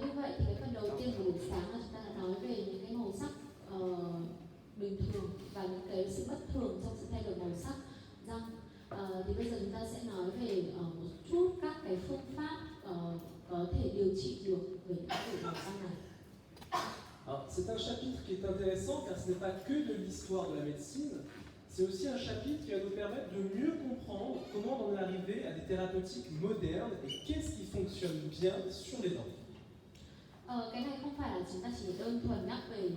Như vậy thì cái phần đầu tiên của buổi sáng là chúng ta đã nói về những cái màu sắc bình thường và những cái sự bất thường trong sự thay đổi màu sắc răng. Thì bây giờ chúng ta sẽ nói về một chút các cái phương pháp có thể điều trị được về những thay đổi màu răng này. Alors, c'est un chapitre qui est intéressant car ce n'est pas que de l'histoire de la médecine, c'est aussi un chapitre qui va nous permettre de mieux comprendre comment on est arrivé à des thérapeutiques modernes et qu'est-ce qui fonctionne bien sur les dents. Cái này không phải là chúng ta chỉ đơn thuần nhắc về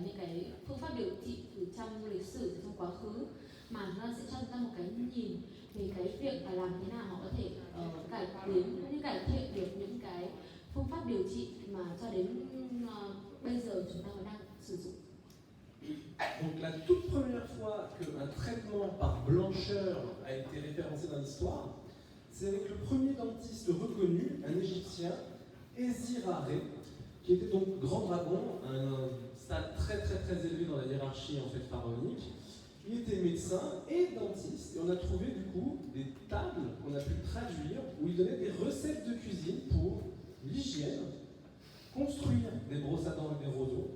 những cái phương pháp điều trị từ trong lịch sử, trong quá khứ, mà nó sẽ cho chúng ta một cái nhìn về cái việc là làm thế nào họ có thể cải thiện được những cái phương pháp điều trị mà cho đến bây giờ chúng ta vẫn đang sử dụng. Donc la toute première fois qu'un traitement par blancheur a été référencé dans l'histoire, c'est avec le premier dentiste reconnu, un Égyptien, Ezirare, qui était donc grand dragon, un stade très élevé dans la hiérarchie en fait pharaonique. Il était médecin et dentiste, et on a trouvé du coup des tables qu'on a pu traduire où il donnait des recettes de cuisine pour l'hygiène, construire des brosses à dents et des roseaux,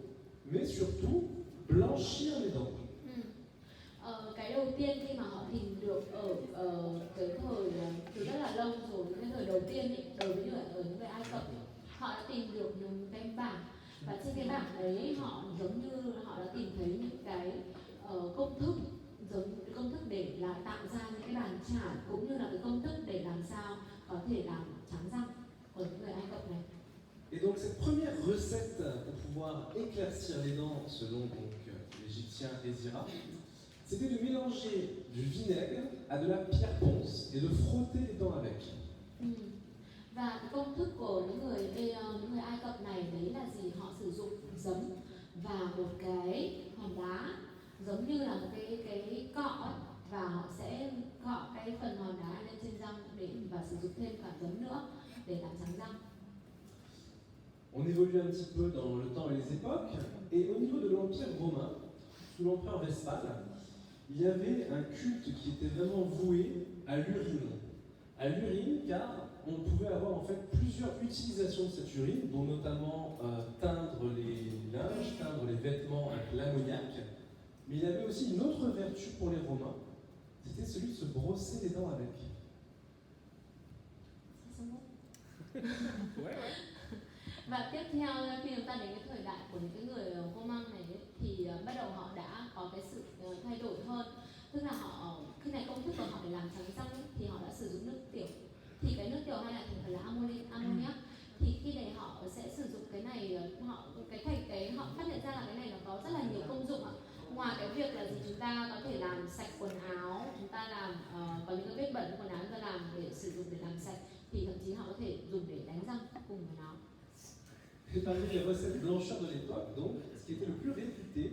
mais surtout blanchir les dents. Cái đầu tiên khi mà họ tìm được ở cái thời từ rất là lâu rồi, cái thời đầu tiên ấy, đối với ở những người Ai Cập, họ đã tìm được những cái bảng, và trên cái bảng đấy họ giống như họ đã tìm thấy những cái công thức, giống công thức để là tạo ra những cái bàn chải, cũng như là cái công thức để làm sao có thể làm trắng răng của những người Ai Cập này. Et donc cette première recette pour pouvoir éclaircir les dents, selon donc l'Égyptien Ezira, c'était de mélanger du vinaigre à de la pierre ponce et de frotter les dents avec. Và cái công thức của những người Ai Cập này đấy là gì? Họ sử dụng giấm và một cái hòn đá giống như là một cái cọ ấy, và họ sẽ cọ cái phần hòn đá lên trên răng để và sử dụng thêm cả giấm nữa để làm trắng răng. On évolue un petit peu dans le temps et les époques, et au niveau de l'Empire romain, sous l'empereur Vespal, il y avait un culte qui était vraiment voué à l'urine. À l'urine, car on pouvait avoir en fait plusieurs utilisations de cette urine, dont notamment teindre les linges, teindre les vêtements avec l'ammoniac. Mais il y avait aussi une autre vertu pour les Romains, c'était celui de se brosser les dents avec. Ouais. Và tiếp theo khi chúng ta đến cái thời đại của những cái người Roman này ấy, thì bắt đầu họ đã có cái sự thay đổi hơn, tức là họ khi này công thức của họ để làm trắng răng ấy, thì họ đã sử dụng nước tiểu, thì cái nước tiểu hay là thành phần là ammoniac, thì khi này họ sẽ sử dụng cái này, họ phát hiện ra là cái này nó có rất là nhiều công dụng ạ. Ngoài cái việc là gì chúng ta có thể làm sạch quần áo, chúng ta làm có những cái vết bẩn quần áo chúng ta làm để sử dụng để làm sạch, thì thậm chí họ có thể dùng để đánh răng cùng với nó. Et parmi les recettes blancheurs de l'époque, donc, ce qui était le plus réputé,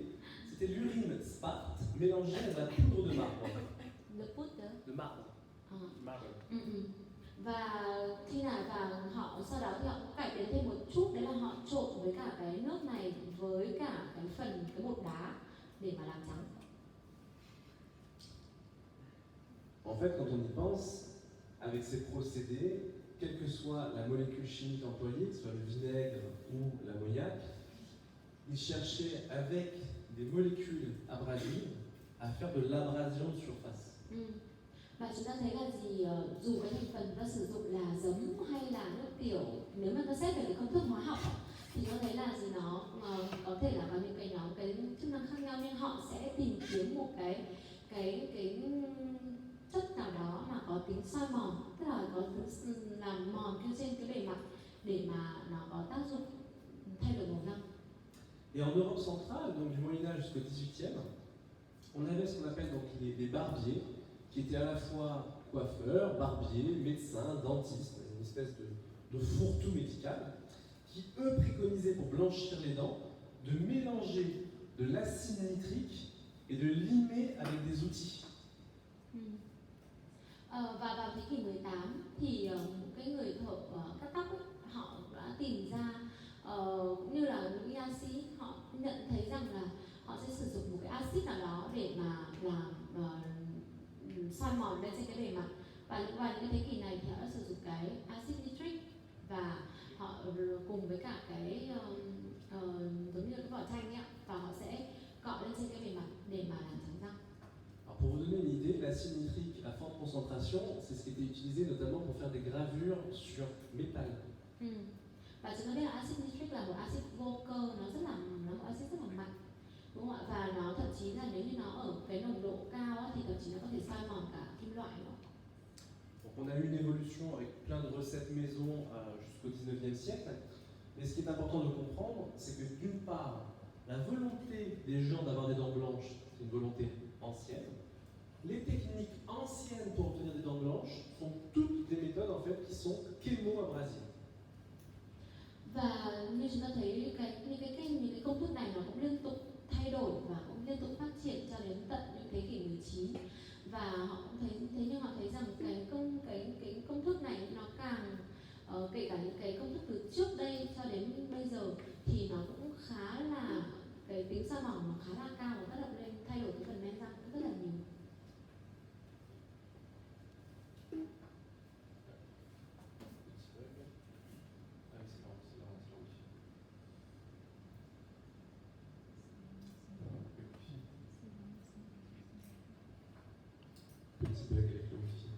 c'était l'urine Sparte mélangée à de la poudre de marbre. Le poudre de marbre. Marble. Và khi nào và họ sau đó thì họ cũng cải tiến thêm một chút, đấy là họ trộn với cả cái nước này với cả cái bột đá để mà làm trắng. En fait, quand on y pense, avec ces procédés, quelle que soit la molécule chimique employée, que ce soit le vinaigre ou l'ammoniac, ils cherchaient avec des molécules abrasives à faire de l'abrasion de surface. Và chúng ta thấy là gì, dù cái thành phần ta sử dụng là giấm hay là nước tiểu, nếu mà ta xét về cái công thức hóa học thì nó thấy là gì, nó có thể là có những cái nhóm cái chức năng khác nhau, nhưng họ sẽ tìm kiếm một cái chất nào đó mà có tính soi mòn, tức là có tính làm mòn trên cái bề mặt để mà nó có tác dụng thay đổi màu răng. Et en Europe centrale, donc du Moyen-Âge jusqu'au XVIIIe, on avait ce qu'on appelle donc des barbiers, qui étaient à la fois coiffeurs, barbiers, médecins, dentistes, une espèce de fourre-tout médical, qui eux préconisaient pour blanchir les dents de mélanger de l'acide nitrique et de limer avec des outils. Và vào thế kỷ 18 thì cái người thợ cắt tóc ấy, họ đã tìm ra cũng như là những nha sĩ, họ nhận thấy rằng là họ sẽ sử dụng một cái axit nào đó để mà làm soi mòn lên trên cái bề mặt, và những cái thế kỷ này thì họ đã sử dụng cái axit nitric, và họ cố cùng với cả cái giống như cái vỏ chanh ấy ạ, và họ sẽ cọ lên trên cái bề mặt để mà làm trắng răng. Alors pour vous donner une idée, l'acide nitrique à forte concentration, c'est ce qui était utilisé notamment pour faire des gravures sur métal. Và chúng ta biết là axit nitric là một axit vô cơ, nó một axit rất là mạnh, đúng không ạ? Và nó thậm chí là nếu như nó ở cái nồng độ cao á, thì thậm chí nó có thể soi mòn cả kim loại nữa. Donc on a eu une évolution avec plein de recettes maison jusqu'au 19e siècle. Mais ce qui est important de comprendre, c'est que d'une part, la volonté des gens d'avoir des dents blanches, c'est une volonté ancienne. Les techniques anciennes pour obtenir des dents blanches sont toutes des méthodes en fait qui sont chémo-abrasives. Và như chúng ta thấy những cái công thức này nó cũng liên tục thay đổi và cũng liên tục phát triển cho đến tận những thế kỷ 19. Và họ cũng họ thấy rằng cái công thức này nó càng kể cả những cái công thức từ trước đây cho đến bây giờ thì nó cũng khá là cái tính soi mòn nó khá là cao và tác động lên thay đổi cái phần men răng cũng rất là nhiều. Petit bug avec le wifi.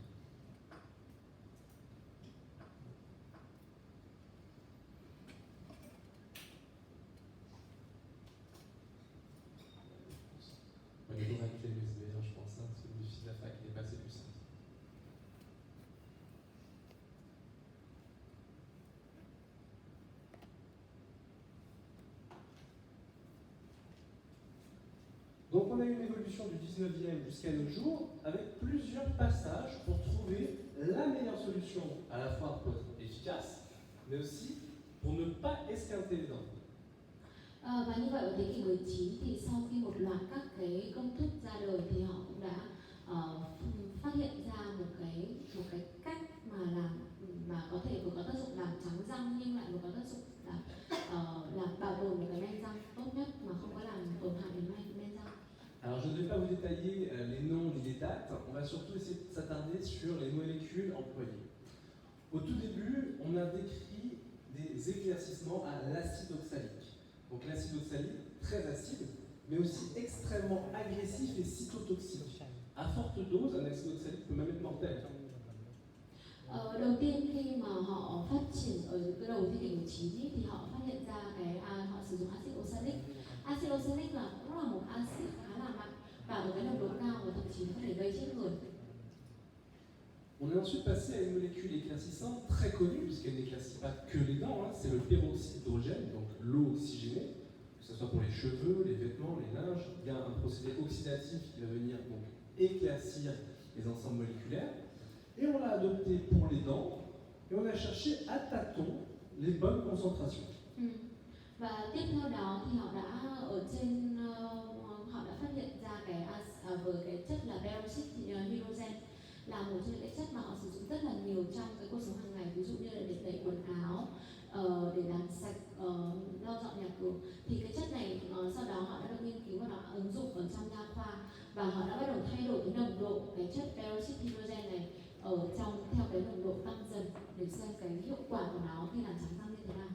On est dans un clé USB, je pense, parce que le wifi de la fac n'est pas assez puissant. Donc on a eu une évolution du 19e jusqu'à nos jours avec plusieurs passages pour trouver la meilleure solution à la fois pour être efficace, mais aussi pour ne pas esquinter les dents. Và như vậy ở thế kỷ 19 thì sau khi một loạt các cái công thức ra đời thì họ cũng đã phát hiện ra một cái cách mà có thể vừa có tác dụng làm trắng răng nhưng lại vừa có tác dụng làm bảo tồn được cái men răng tốt nhất mà không có làm tổn hại đến men răng. Alors je ne vais pas vous détailler les noms ni les dates, on va surtout essayer de s'attarder sur les molécules employées. Au tout début, on a décrit des éclaircissements à l'acide oxalique. Donc l'acide oxalique, très acide, mais aussi extrêmement agressif et cytotoxique. À forte dose, un acide oxalique peut même être mortel. Đầu tiên khi mà họ phát triển ở cái đầu thế kỷ 19 thì họ phát hiện ra họ sử dụng axit oxalic. Axit oxalic cũng là một axit khá là mạnh và ở cái nồng độ cao và thậm chí có thể gây chết người. On est ensuite passé à une molécule éclaircissante très connue, puisqu'elle n'éclaircit pas que les dents, c'est le peroxyde d'hydrogène, donc l'eau oxygénée, que ce soit pour les cheveux, les vêtements, les linges. Il y a un procédé oxydatif qui va venir donc éclaircir les ensembles moléculaires. Et on l'a adopté pour les dents, et on a cherché à tâtons les bonnes concentrations. Và tiếp theo đó thì họ đã phát hiện ra với cái chất là peroxide hydrogen là một trong những cái chất mà họ sử dụng rất là nhiều trong cái cuộc sống hàng ngày, ví dụ như là để tẩy quần áo, để làm sạch, lau dọn nhà cửa. Thì cái chất này sau đó họ đã được nghiên cứu và nó ứng dụng ở trong nha khoa và họ đã bắt đầu thay đổi cái nồng độ cái chất peroxide hydrogen này theo cái nồng độ tăng dần để xem cái hiệu quả của nó khi làm trắng răng như thế nào.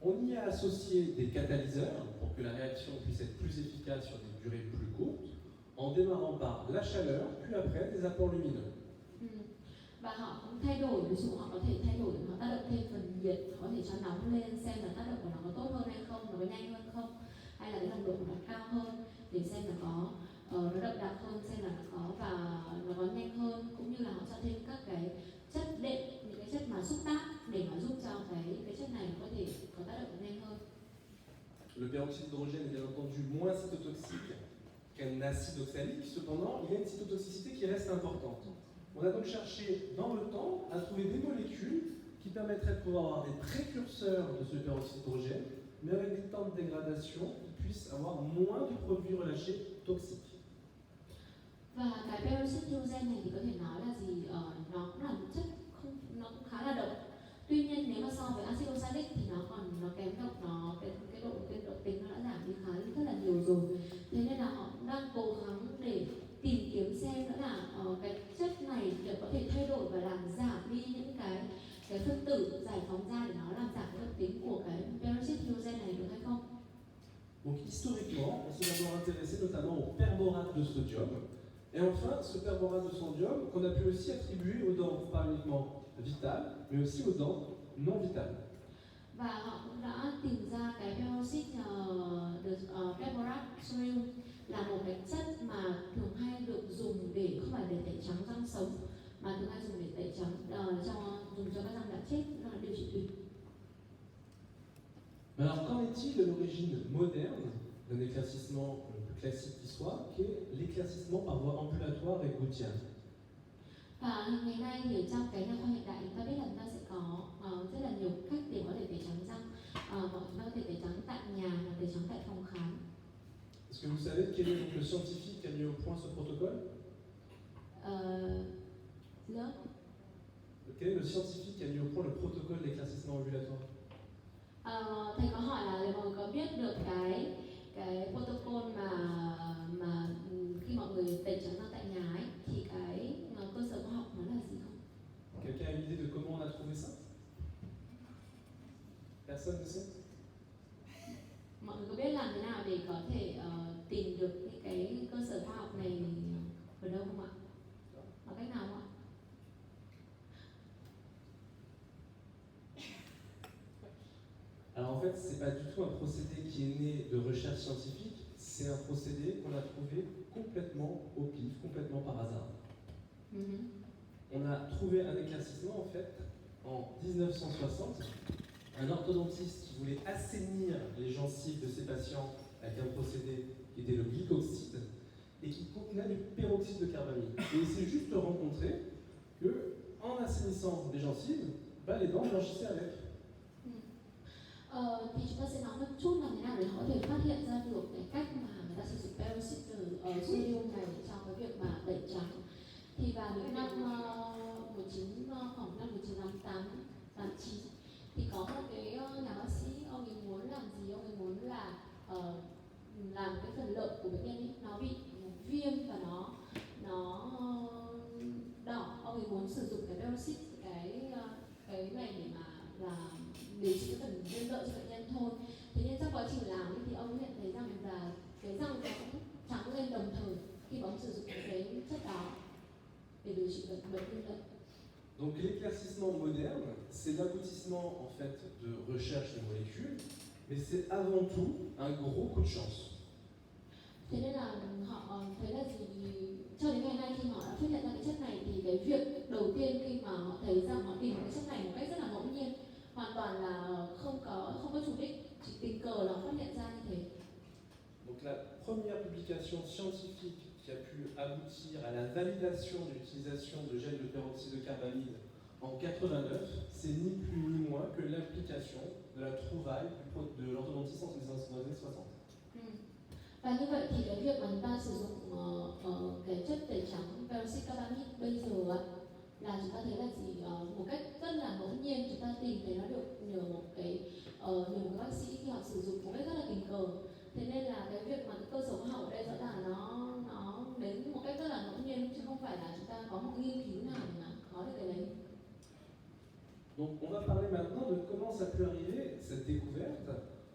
On y a associé des catalyseurs pour que la réaction puisse être plus efficace sur des durées plus courtes, en démarrant par la chaleur, puis après des apports lumineux. Và họ cũng thay đổi, ví dụ họ có thể thay đổi, họ tác động thêm phần nhiệt, có thể cho nóng lên xem là tác động của nó có tốt hơn hay không, nó có nhanh hơn không, hay là cái nồng độ của nó cao hơn để xem là có nó đậm đặc hơn, xem là nó có và nó có nhanh hơn, cũng như là họ cho thêm các cái chất đệm, những cái chất mà xúc tác để mà giúp cho cái chất này có thể có tác động nhanh hơn. Le peroxyde d'hydrogène est bien entendu moins cytotoxique qu'un acide oxalique, cependant il y a une cytotoxicité qui reste importante. On a donc cherché dans le temps à trouver des molécules qui permettraient de pouvoir avoir des précurseurs de ce peroxyde d'hydrogène, mais avec des temps de dégradation qui puissent avoir moins de produits relâchés toxiques. Và cái peroxide hydrogen này thì có thể nói là gì? Nó cũng là một chất nó cũng khá là độc. Tuy nhiên nếu mà so với axit oxalic thì nó kém độc, cái độ tính nó đã giảm đi rất là nhiều rồi. Thế nên là họ cũng đang cố gắng để tìm kiếm xem nữa là cái chất này để có thể thay đổi và làm giảm đi những cái phân tử giải phóng ra để nó làm giảm cái độc tính de sodium. Et enfin, ce perborate de sodium qu'on a pu aussi attribuer aux dents, pas uniquement vitales, mais aussi aux dents non vitales. Và họ cũng đã tìm ra cái peroxide được perborate sodium là một cái chất mà thường hay được dùng để không phải để tẩy trắng răng sống mà thường hay dùng để tẩy trắng dùng cho các răng đã chết, đó là điều trị tủy. Mais alors, qu'en est-il de l'origine moderne d'un éclaircissement le plus classique qui soit, qui est l'éclaircissement par voie ambulatoire et gouttière? Và ngày nay thì trong cái nha khoa hiện đại chúng ta biết là chúng ta sẽ có rất là nhiều cách để có thể tẩy trắng răng. Chúng ta có thể tẩy trắng tại nhà hoặc tẩy trắng tại phòng khám. Est-ce que vous savez quel est donc le scientifique qui a mis au point ce protocole? Lớp Quel est le scientifique qui a mis au point le protocole d'éclaircissement ambulatoire? thầy có hỏi là mọi người có biết được cái protocol mà khi mọi người tẩy trắng răng tại nhà ấy thì cái cơ sở khoa học nó là gì không? Quelqu'un a une idée de comment on a trouvé ça? Personne ne sait? Mọi người có biết làm thế nào để có thể tìm được những cái cơ sở khoa học này ở đâu không ạ? Bằng cách nào không ạ? Alors en fait, c'est pas du tout un procédé qui est né de recherche scientifique, c'est un procédé qu'on a trouvé complètement au pif, complètement par hasard. On a trouvé un éclaircissement en fait en 1960. Un orthodontiste qui voulait assainir les gencives de ses patients avec un procédé qui était le glycoxyde et qui contenait du peroxyde de carbamide. Et il s'est juste rencontré que en assainissant les gencives, les dents blanchissaient avec. Thì chúng ta sẽ nói một chút làm thế nào để có thể phát hiện ra được cái cách mà người ta sử dụng peroxide sodium này trong cái việc mà tẩy trắng. Thì vào những năm khoảng năm 1988 thì có một cái nhà bác sĩ, ông ấy muốn làm gì? Ông ấy muốn là làm cái phần lợi của bệnh nhân ấy, nó bị viêm và nó đỏ. Ông ấy muốn sử dụng cái peroxide cái này để mà là điều trị cái phần viêm lợi cho bệnh nhân thôi. Thế nên trong quá trình làm thì ông nhận thấy rằng là cái răng nó cũng trắng lên đồng thời khi mà ông sử dụng cái chất đó để điều trị bệnh viêm lợi. Donc l'éclaircissement moderne, c'est l'aboutissement en fait de recherche de molécules, mais c'est avant tout un gros coup de chance. Thế nên là họ thấy là cho đến ngày nay khi họ đã phát hiện ra cái chất này thì cái việc đầu tiên khi mà họ thấy rằng họ tìm cái chất này một cách rất là ngẫu nhiên, hoàn toàn là không có chủ đích, chỉ tình cờ là phát hiện ra như thế. Donc la première publication scientifique qui a pu aboutir à la validation de l'utilisation de gel de peroxyde de carbamide en 89, c'est ni plus ni moins que l'application de la trouvaille de l'orthodontiste dans les années 60. Và như vậy thì cái việc mà chúng ta sử dụng cái chất tẩy trắng peroxide carbamide bây giờ là chúng ta thấy là gì, một cách rất là ngẫu nhiên chúng ta tìm thấy nó được nhờ một cái bác sĩ khi họ sử dụng một cách rất là tình cờ. Thế nên là cái việc mà cái cơ sở khoa học ở đây rõ ràng nó đến một cách rất là ngẫu nhiên chứ không phải là chúng ta có một nghiên cứu nào để mà có được cái đấy. Donc on va parler maintenant de comment ça peut arriver, cette découverte,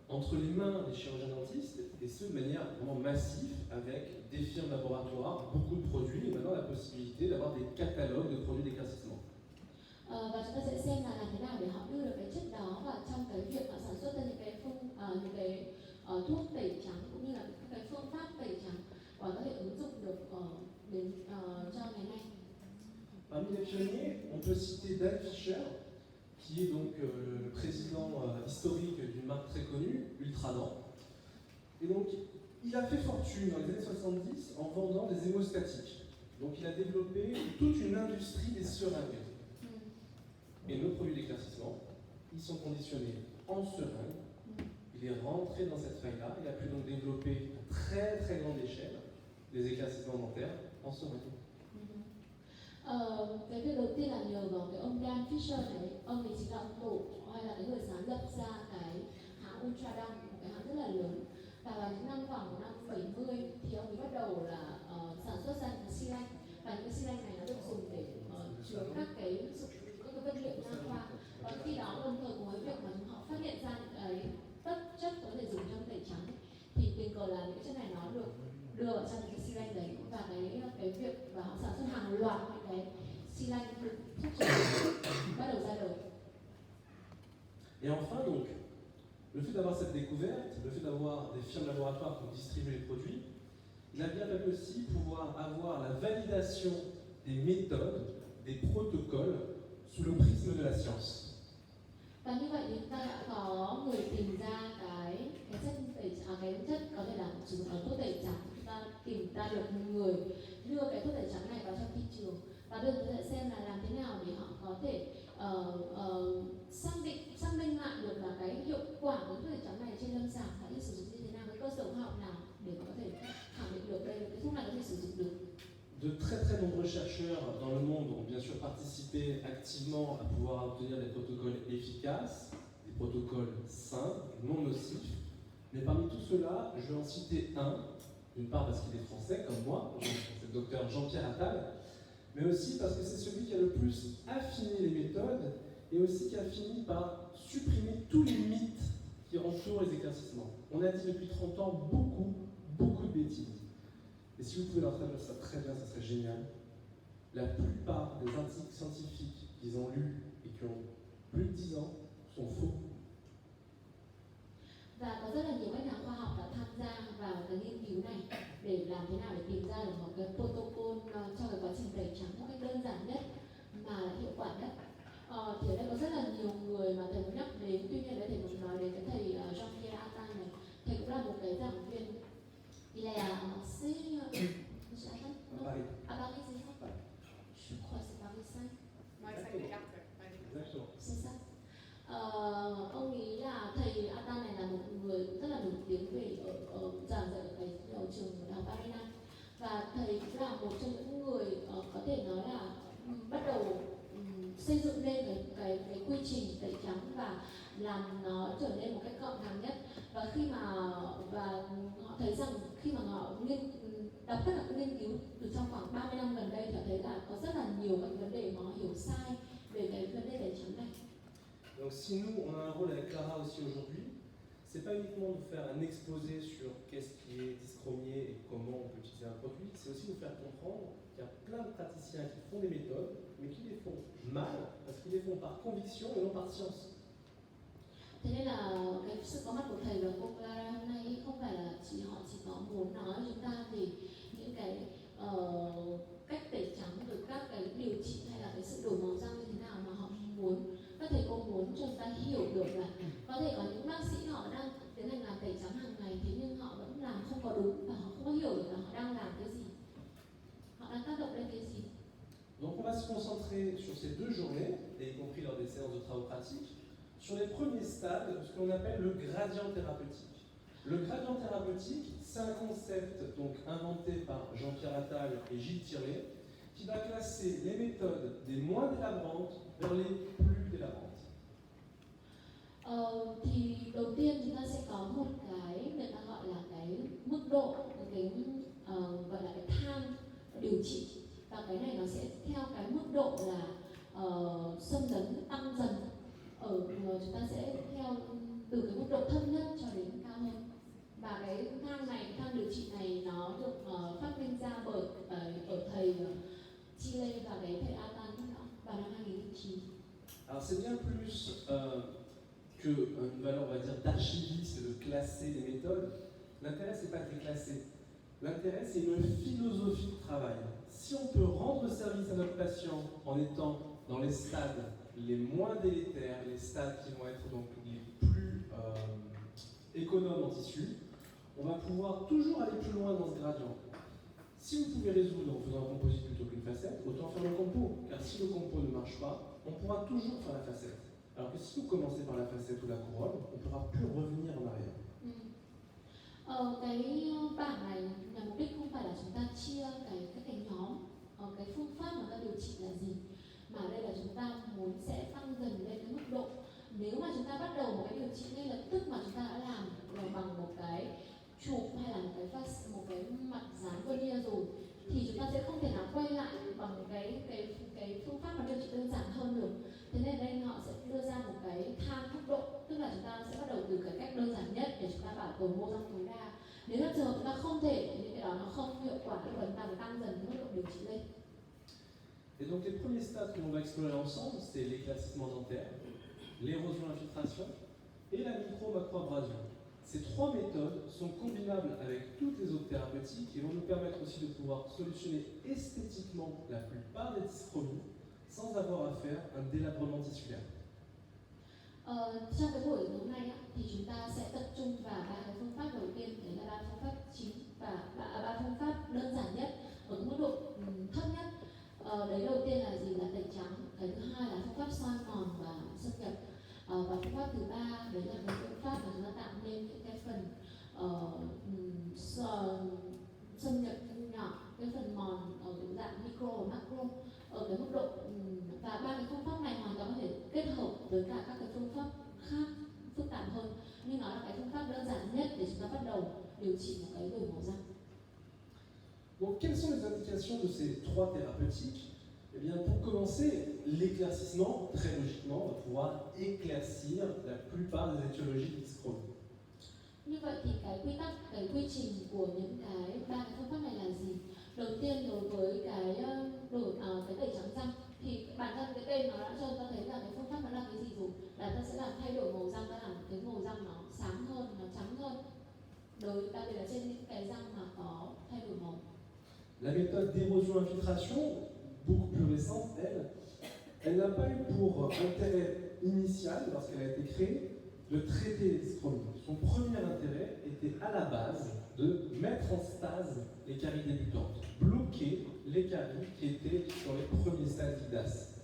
entre les mains des chirurgiens dentistes, et ce de manière vraiment massive, avec des firmes laboratoires, beaucoup de produits, et maintenant la possibilité d'avoir des catalogues de produits d'éclaircissement. Và chúng ta sẽ xem là làm thế nào để họ đưa được cái chất đó vào trong cái việc mà sản xuất ra những cái thuốc tẩy trắng cũng như là những cái phương pháp tẩy trắng và có thể ứng dụng được đến cho ngày nay. Parmi les pionniers, on peut citer Dan Fisher, qui est donc le président historique d'une marque très connue, Ultradent. Et donc, il a fait fortune dans les années 70 en vendant des hémostatiques. Donc, il a développé toute une industrie des seringues. Et nos produits d'éclaircissement, ils sont conditionnés en seringue. Il est rentré dans cette faille-là. Il a pu donc développer à très très grande échelle des éclaircissements dentaires en seringue. Cái việc đầu tiên là nhờ vào cái ông Dan Fisher này, ông ấy chính là ông tổ hay là cái người sáng lập ra cái hãng Ultradent, một cái hãng rất là lớn. Và vào những năm khoảng năm 70 thì ông ấy bắt đầu là sản xuất ra những xi lanh, và những cái xi lanh này nó được dùng để chứa các cái vật liệu nha khoa. Và khi đó đồng thời cùng với việc mà họ phát hiện ra những cái chất có thể dùng trong tẩy trắng thì tình cờ là những cái chất này nó được đưa vào trong những cái xi lanh đấy. Et enfin, donc, le fait d'avoir cette découverte, le fait d'avoir des firmes laboratoires pour distribuer les produits, il a bien fallu aussi pouvoir avoir la validation des méthodes, des protocoles sous le prisme de la science. Và như vậy thì chúng ta đã có người tìm ra cái chất có thể làm sử dụng ở thuốc tẩy trắng. Chúng ta tìm ra được người đưa cái thuốc tẩy trắng này vào trong thị trường và đưa chúng ta xem là làm thế nào để họ có thể xác minh lại được là cái hiệu quả của thuốc tẩy trắng này trên lâm sàng sẽ sử dụng như thế nào, cái cơ sở khoa học nào để có thể khẳng định được đây là cái thuốc này có thể sử dụng được. De très très nombreux chercheurs dans le monde ont bien sûr participé activement à pouvoir obtenir des protocoles efficaces, des protocoles sains, non nocifs. Mais parmi tout cela, je vais en citer un, d'une part parce qu'il est français comme moi, c'est le docteur Jean-Pierre Attal, mais aussi parce que c'est celui qui a le plus affiné les méthodes et aussi qui a fini par supprimer tous les mythes qui entourent les éclaircissements. On a dit depuis 30 ans beaucoup de bêtises. Et si vous pouvez leur traduire ça très bien, ça serait génial. La plupart des articles scientifiques qu'ils ont lus et qui ont plus de 10 ans sont faux. Và có rất là nhiều các nhà khoa học đã tham gia vào cái nghiên cứu này để làm thế nào để tìm ra được một cái protocol cho cái quá trình tẩy trắng một cách đơn giản nhất mà lại hiệu quả nhất. Thì ở đây có rất là nhiều người mà thầy muốn nhắc đến, tuy nhiên đấy thầy muốn nói đến cái thầy Jean-Pierre Attal này. Thầy cũng là một cái giảng viên. Il est assez... Monsieur Attal? Paris. À Paris, c'est ça? Je crois que c'est Paris 5. Ouais, 5 des 4. Exactement. C'est ça. Ông nghĩ là thầy Attal này là một người rất là nổi tiếng về giảng dạy ở cái trường đại học Paris 5 và thầy cũng là một trong những người có thể nói là bắt đầu xây dựng lên cái quy trình tẩy trắng và làm nó trở nên một cách gọn gàng nhất. Và khi mà họ thấy rằng khi mà họ đọc tất cả các nghiên cứu từ trong khoảng 30 năm gần đây thì họ thấy là có rất là nhiều các vấn đề mà họ hiểu sai về cái vấn đề tẩy trắng này. Donc si nous, on a un rôle avec Clara aussi aujourd'hui, c'est pas uniquement de faire un exposé sur qu'est-ce qui est dyschromié et comment on peut utiliser un produit, c'est aussi de faire comprendre qu'il y a plein de praticiens qui font des méthodes, mais qui les font mal, parce qu'ils les font par conviction et non par science. Thế nên là cái sự có mặt của thầy và cô Clara hôm nay không phải là họ chỉ có muốn nói cho chúng ta về những cái cách tẩy trắng rồi các cái điều trị hay là cái sự đổi màu răng như thế nào mà họ muốn, các thầy cô muốn cho chúng ta hiểu được là có thể có những bác sĩ họ đang tiến hành làm tẩy trắng hàng ngày, thế nhưng họ vẫn làm không có đúng và họ không có hiểu được là họ đang làm cái gì, họ đang tác động lên cái gì. Donc on va se concentrer sur ces 2 journées, et y compris lors des séances de travaux pratiques, sur les premiers stades de ce qu'on appelle le gradient thérapeutique. Le gradient thérapeutique, c'est un concept donc inventé par Jean-Pierre Attal et Gilles Tirlet, qui va classer les méthodes des moins délabrantes vers les plus délabrantes. Thì đầu tiên chúng ta sẽ có một cái người ta gọi là cái mức độ, cái gọi là cái thang điều trị, và cái này nó sẽ theo cái mức độ là xâm lấn tăng dần chúng ta sẽ theo từ cái mức độ thấp nhất cho đến cao hơn. Và cái thang này, cái thang điều trị này nó được phát minh ra bởi ở thầy Chile và cái thầy Attal vào năm 2009. Alors c'est bien plus qu'une valeur, on va dire, d'archiviste, de classer les méthodes. L'intérêt, c'est pas de les classer. L'intérêt, c'est une philosophie de travail. Si on peut rendre service à notre patient en étant dans les stades les moins délétères, les stades qui vont être donc les plus économes en tissu, on va pouvoir toujours aller plus loin dans ce gradient. Si vous pouvez résoudre en faisant un composite plutôt qu'une facette, autant faire le compo, car si le compo ne marche pas, on pourra toujours faire la facette. Alors que si vous commencez par la facette ou la couronne, on ne pourra plus revenir en arrière. Cái bảng này là mục đích không phải là chúng ta chia cái nhóm cái phương pháp mà ta điều trị là gì, mà đây là chúng ta muốn sẽ tăng dần lên cái mức độ. Nếu mà chúng ta bắt đầu một cái điều trị ngay lập tức mà chúng ta đã làm bằng một cái chụp hay là một cái mặt dán vernier rồi, thì chúng ta sẽ không thể nào quay lại bằng cái phương pháp mà điều trị đơn giản hơn được. Thế nên đây họ sẽ đưa ra một cái thang mức độ, tức là chúng ta sẽ bắt đầu từ cái cách đơn giản nhất để chúng ta bảo tồn mô răng tối đa. Nếu trong trường hợp chúng ta không thể, những cái đó nó không hiệu quả, thì chúng ta phải tăng dần mức độ điều trị lên. Et donc les premiers stades que l'on va explorer ensemble, c'est l'éclaircissement dentaire. l'érosion-infiltration et la micro-macroabrasion. Ces trois méthodes sont combinables avec toutes les autres thérapeutiques et vont nous permettre aussi de pouvoir solutionner esthétiquement la plupart des dyschromies sans avoir à faire un délabrement tissulaire. Trong cái buổi hôm nay á, thì chúng ta sẽ tập trung vào ba cái phương pháp đầu tiên, đấy là ba phương pháp chính và ba phương pháp đơn giản nhất ở mức độ thấp nhất. Đấy đầu tiên là gì? Là tẩy trắng. Cái thứ hai là phương pháp soi mòn và xâm nhập. Và phương pháp thứ ba đấy là cái phương pháp mà chúng ta tạo nên những cái phần xâm nhập nhỏ, cái phần mòn ở dạng micro và macro ở cái mức độ và ba cái phương pháp này hoàn toàn có thể kết hợp với cả các cái phương pháp khác phức tạp hơn, nhưng nó là cái phương pháp đơn giản nhất để chúng ta bắt đầu điều trị một cái đổi màu răng. Donc, quelles sont les indications de ces trois thérapeutiques? Eh bien, pour commencer, l'éclaircissement, très logiquement, va pouvoir éclaircir la plupart des étiologies de dyschromie. Như vậy thì cái quy tắc, cái quy trình của những cái ba cái phương pháp này là gì? Đầu tiên đối với cái tẩy trắng răng thì bản thân cái tên nó đã cho ta thấy là cái phương pháp nó là cái gì rồi, là ta sẽ làm thay đổi màu răng, ta làm cái màu răng nó sáng hơn, nó trắng hơn, đặc biệt là trên những cái răng mà có thay đổi màu. La méthode d'érosion-infiltration, beaucoup plus récente, elle n'a pas eu pour intérêt initial, lorsqu'elle a été créée, de traiter les dyschromies. Son premier intérêt était à la base de mettre en stase les caries débutantes, bloquer les caries qui étaient dans les premiers stades d'IDAS.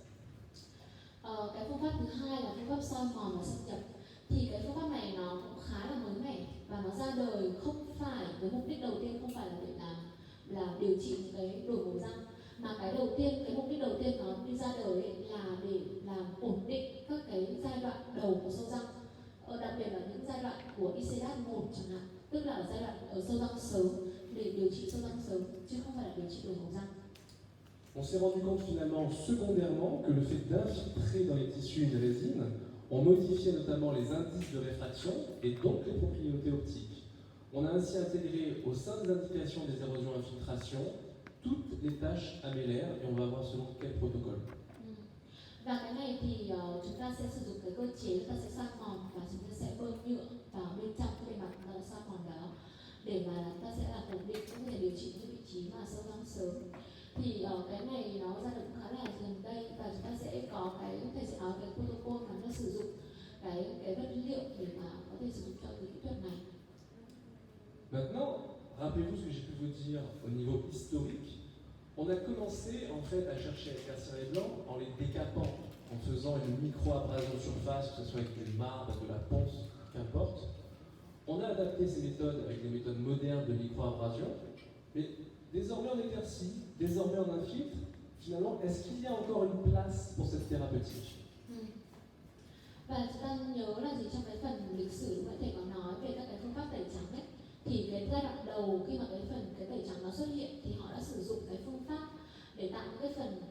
Cái phương pháp thứ hai là phương pháp soi mòn và xâm nhập. Thì cái phương pháp này nó cũng khá là mới mẻ và nó ra đời không phải với mục đích đầu tiên không phải là để là điều trị những cái đổi màu răng, mà cái mục đích đầu tiên nó đi ra đời ấy là để làm ổn định các cái giai đoạn đầu của sâu răng, đặc biệt là những giai đoạn của ICDAS 1 chẳng hạn, tức là ở giai đoạn ở sâu răng sớm, để điều trị sâu răng sớm chứ không phải là điều trị đổi màu răng. On s'est rendu compte finalement, secondairement, que le fait d'infiltrer dans les tissus une résine, on modifiait notamment les indices de réfraction et donc les propriétés optiques. On a ainsi intégré au sein des indications des érosions-infiltration toutes les tâches améllaires et on va voir selon quel protocole. Và cái này thì chúng ta sẽ sử dụng cái cơ chế, chúng ta sẽ soi mòn và chúng ta sẽ bơm nhựa vào bên trong cái bề mặt chúng ta soi mòn đó để mà ta sẽ là ổn định, có thể điều trị những vị trí mà sâu răng sớm. Thì cái này nó ra được khá là gần đây và chúng ta sẽ có cái thầy sẽ nói cái protocol mà nó sử dụng cái vật liệu để mà có thể sử dụng cho cái kỹ thuật này. Maintenant, rappelez-vous ce que j'ai pu vous dire au niveau historique. On a commencé en fait à chercher à éclaircir les blancs en les décapant, en faisant une micro-abrasion de surface, que ce soit avec du marbre, de la ponce, qu'importe. On a adapté ces méthodes avec des méthodes modernes de micro-abrasion, mais désormais on éclaircit, désormais on infiltre. Finalement, est-ce qu'il y a encore une place pour cette thérapeutique? Và chúng ta nhớ là gì, trong cái phần lịch sử lúc nãy thầy có nói về các cái phương pháp tẩy trắng ấy, thì cái giai đoạn đầu khi mà cái tẩy trắng nó xuất hiện thì họ đã sử dụng cái phương pháp để tạo những cái phần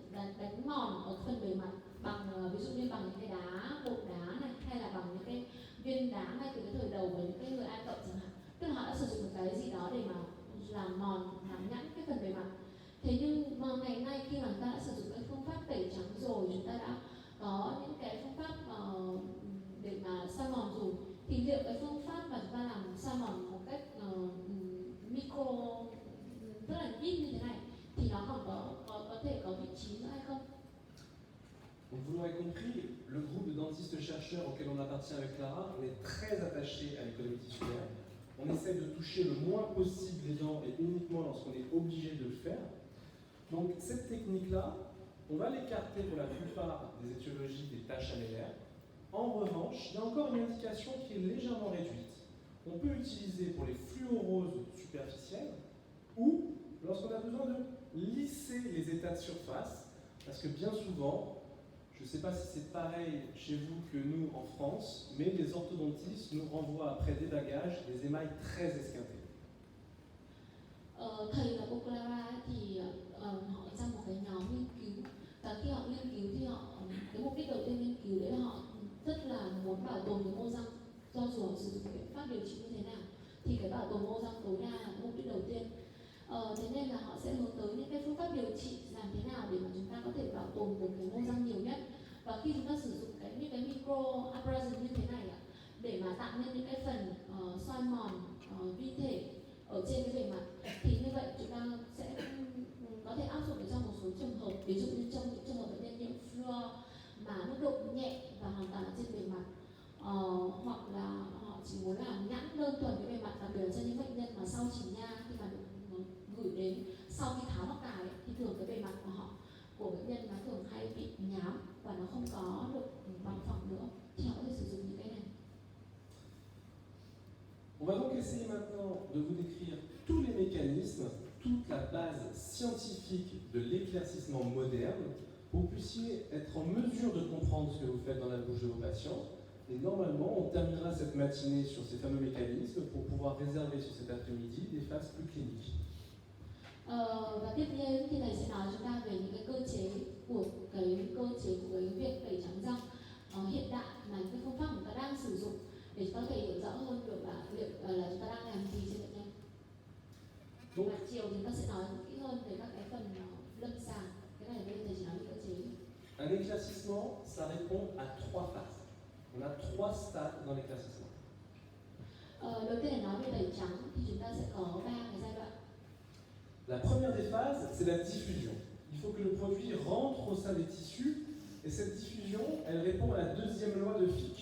đánh mòn ở phần bề mặt bằng ví dụ như bằng những cái đá, bột đá này, hay là bằng những cái viên đá ngay từ cái thời đầu của những cái người Ai Cập chẳng hạn, tức là họ đã sử dụng một cái gì đó để mà làm mòn, làm nhẵn cái phần bề mặt. Thế nhưng mà ngày nay khi mà chúng ta đã sử dụng cái phương pháp tẩy trắng rồi, chúng ta đã có những cái phương pháp để mà soi mòn rồi, thì liệu cái phương pháp mà chúng ta làm soi mòn một cách micro rất là ít như thế này thì nó còn có thể có vị trí nữa hay không? Donc vous l'aurez compris, le groupe de dentistes-chercheurs auquel on appartient avec Clara, on est très attaché à l'économie tissulaire. On essaie de toucher le moins possible les dents et uniquement lorsqu'on est obligé de le faire. Donc cette technique-là, on va l'écarter pour la plupart des étiologies des taches améllaires. En revanche, il y a encore une indication qui est légèrement réduite. On peut utiliser pour les fluoroses superficielles ou lorsqu'on a besoin de lisser les états de surface, parce que bien souvent, je ne sais pas si c'est pareil chez vous que nous en France, mais les orthodontistes nous renvoient après débagage des émails très esquintés. Thầy và cô Clara thì họ trong một cái nhóm nghiên cứu, và khi họ nghiên cứu thì cái mục đích đầu tiên nghiên cứu đấy là họ rất là muốn bảo tồn cái mô răng, cho dù họ sử dụng biện pháp điều trị như thế nào thì cái bảo tồn mô răng tối đa là mục đích đầu tiên. Thế nên là họ sẽ hướng tới những cái phương pháp điều trị làm thế nào để mà chúng ta có thể bảo tồn được cái mô răng nhiều nhất. Và khi chúng ta sử dụng những cái micro abrasion như thế này ạ, để mà tạo nên những cái phần soi mòn vi thể ở trên cái bề mặt, thì như vậy chúng ta sẽ có thể áp dụng trong một số trường hợp, ví dụ như trong những trường hợp bệnh nhân nhiễm fluor mà mức độ nhẹ và hoàn toàn ở trên bề mặt, hoặc là họ chỉ muốn làm nhẵn đơn thuần cái bề mặt, đặc biệt là cho những bệnh nhân mà sau chỉnh nha, khi mà được gửi đến sau khi tháo mắc cài thì thường cái bề mặt của bệnh nhân nó thường hay bị nhám và nó không có được bằng phẳng nữa, thì họ có thể sử dụng những cái này. On va donc essayer maintenant de vous décrire tous les mécanismes, toute la base scientifique de l'éclaircissement moderne pour que vous puissiez être en mesure de comprendre ce que vous faites dans la bouche de vos patients. Et normalement, on terminera cette matinée sur ces fameux mécanismes pour pouvoir réserver sur cet après-midi des phases plus cliniques. Và tiếp theo thì thầy sẽ nói chúng ta về những cái cơ chế của cái việc tẩy trắng răng hiện đại, mà những cái phương pháp mà chúng ta đang sử dụng để chúng ta có thể hiểu rõ hơn được là liệu là chúng ta đang làm gì trên bệnh nhân. Và chiều thì chúng ta sẽ nói kỹ hơn về các cái phần lâm sàng. Cái này bây giờ thầy chỉ nói về cơ chế. Un éclaircissement, ça répond à 3 phases. On a 3 stades dans l'éclaircissement. Đầu tiên là nói về tẩy trắng thì chúng ta sẽ có 3 cái giai đoạn. La première des phases, c'est la diffusion. Il faut que le produit rentre au sein des tissus, et cette diffusion, elle répond à la deuxième loi de Fick.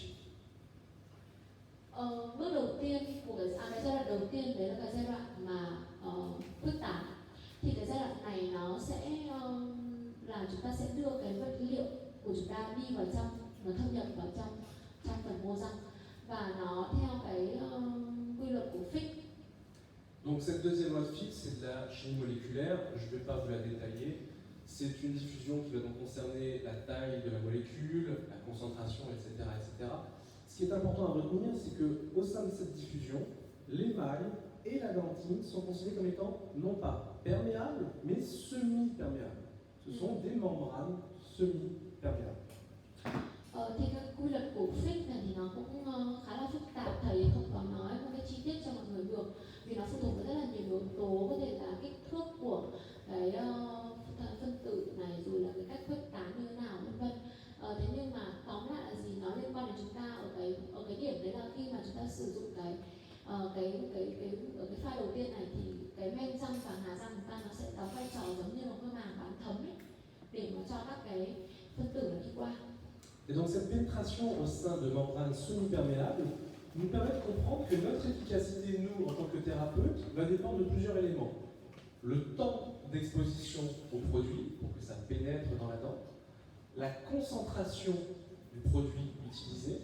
Bước đầu tiên của cái giai đoạn đầu tiên đấy là cái giai đoạn mà khuếch tán. Thì cái giai đoạn này nó sẽ là chúng ta sẽ đưa cái vật liệu của chúng ta đi vào trong, nó thâm nhập vào trong phần mô răng, và nó theo cái quy luật của Fick. Donc cette deuxième loi de Fick, c'est de la chimie moléculaire, je ne vais pas vous la détailler. C'est une diffusion qui va donc concerner la taille de la molécule, la concentration, etc., etc. Ce qui est important à retenir, c'est qu'au sein de cette diffusion, l'émail et la dentine sont considérés comme étant non pas perméables, mais semi-perméables. Ce sont des membranes semi-perméables. Thì cái quy luật của Fick này thì nó cũng khá là phức tạp, thầy không có nói một cái chi tiết cho mọi người được, vì nó phụ thuộc vào rất là nhiều yếu tố, có thể là kích thước của cái phân tử này, rồi là cái cách khuếch tán như thế nào, vân vân. Thế nhưng mà tóm lại là gì, nó liên quan đến chúng ta ở cái điểm đấy là khi mà chúng ta sử dụng ở cái pha đầu tiên này, thì cái men răng và ngà răng chúng ta nó sẽ đóng vai trò giống như một cái màng bán thấm ấy, để mà cho các cái phân tử nó đi qua. Et donc cette pénétration au sein de membranes semi-perméables nous permet de comprendre que notre efficacité, nous, en tant que thérapeutes, va dépendre de plusieurs éléments. Le temps d'exposition au produit, pour que ça pénètre dans la dent, la concentration du produit utilisé,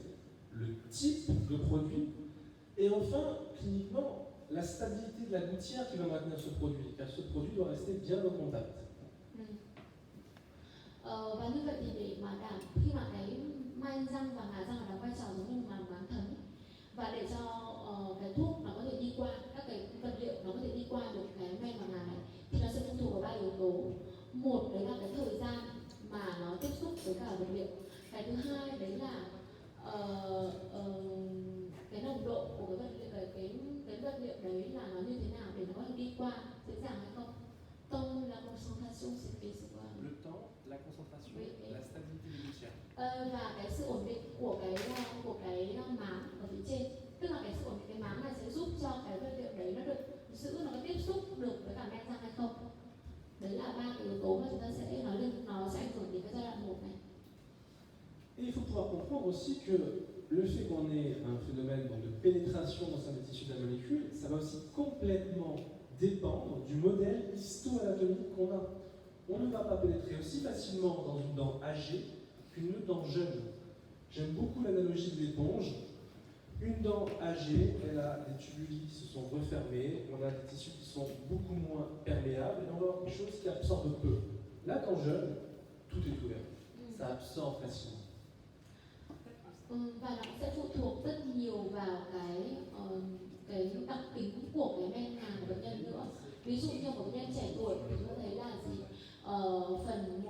le type de produit, et enfin, cliniquement, la stabilité de la gouttière qui va maintenir ce produit, car ce produit doit rester bien au contact. Và như vậy thì để mà khi mà cái men răng và ngà răng đóng vai trò giống như màng bán thấm, và để cho cái thuốc nó có thể đi qua, các cái vật liệu nó có thể đi qua được cái men và ngà này, thì nó sẽ phụ thuộc vào 3 yếu tố. Một đấy là cái thời gian mà nó tiếp xúc với cả vật liệu. Cái thứ hai đấy là cái nồng độ của cái vật liệu, cái vật liệu đấy là nó như thế nào để nó có thể đi qua dễ dàng hay không. Tông là concentration, c'est quoi? Le temps, la concentration, oui, la stabilité du gouttière. Và cái sự ổn định của cái máng ở phía trên, tức là cái sự ổn định cái máng này sẽ giúp cho cái vật liệu đấy nó được giữ, nó có tiếp xúc được với cả men răng hay không. Đấy là 3 cái yếu tố mà chúng ta sẽ nói lên, nó sẽ ảnh hưởng đến cái giai đoạn 1 này. Et il faut pouvoir comprendre aussi que le fait qu'on ait un phénomène donc, de pénétration dans sein des tissus de la molécule, ça va aussi complètement dépendre du modèle histo-anatomique qu'on a. On ne va pas pénétrer aussi facilement dans une dent âgée qu'une dent jeune. J'aime beaucoup l'analogie de l'éponge. Une dent âgée, elle a des tubules qui se sont refermés, on a des tissus qui sont beaucoup moins perméables, et on va avoir quelque chose qui absorbe peu. La dent jeune, tout est ouvert. Ça absorbe facilement. Và nó sẽ phụ thuộc rất nhiều vào cái đặc tính của cái men ngà của bệnh nhân nữa. Ví dụ như một bệnh nhân trẻ tuổi thì chúng ta thấy là gì, phần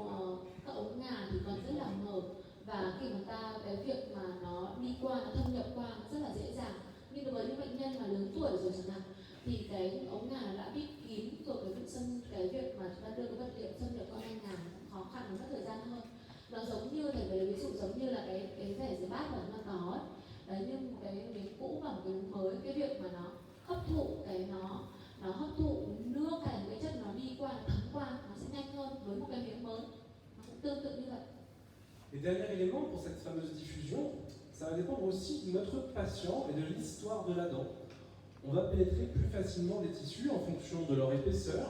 các ống ngà thì còn rất là mờ, và khi mà ta cái việc mà nó đi qua, nó thâm nhập qua nó rất là dễ dàng. Nhưng đối với những bệnh nhân mà lớn tuổi rồi chẳng hạn, thì cái ống ngà nó đã bít kín rồi, cái việc mà chúng ta đưa cái vật liệu xâm nhập qua men ngà khó khăn và mất thời gian hơn. Nó giống như thầy lấy ví dụ giống như là cái vẻ dưới bát mà nó có ấy. Đấy, như một cái miếng cũ và một cái miếng mới, cái việc mà nó hấp thụ nó hấp thụ nước hay là cái chất nó đi qua, nó thấm qua, nó sẽ nhanh hơn với một cái miếng mới. Nó cũng tương tự như vậy. Et dernier élément pour cette fameuse diffusion, ça va dépendre aussi de notre patient et de l'histoire de la dent. On va pénétrer plus facilement des tissus en fonction de leur épaisseur.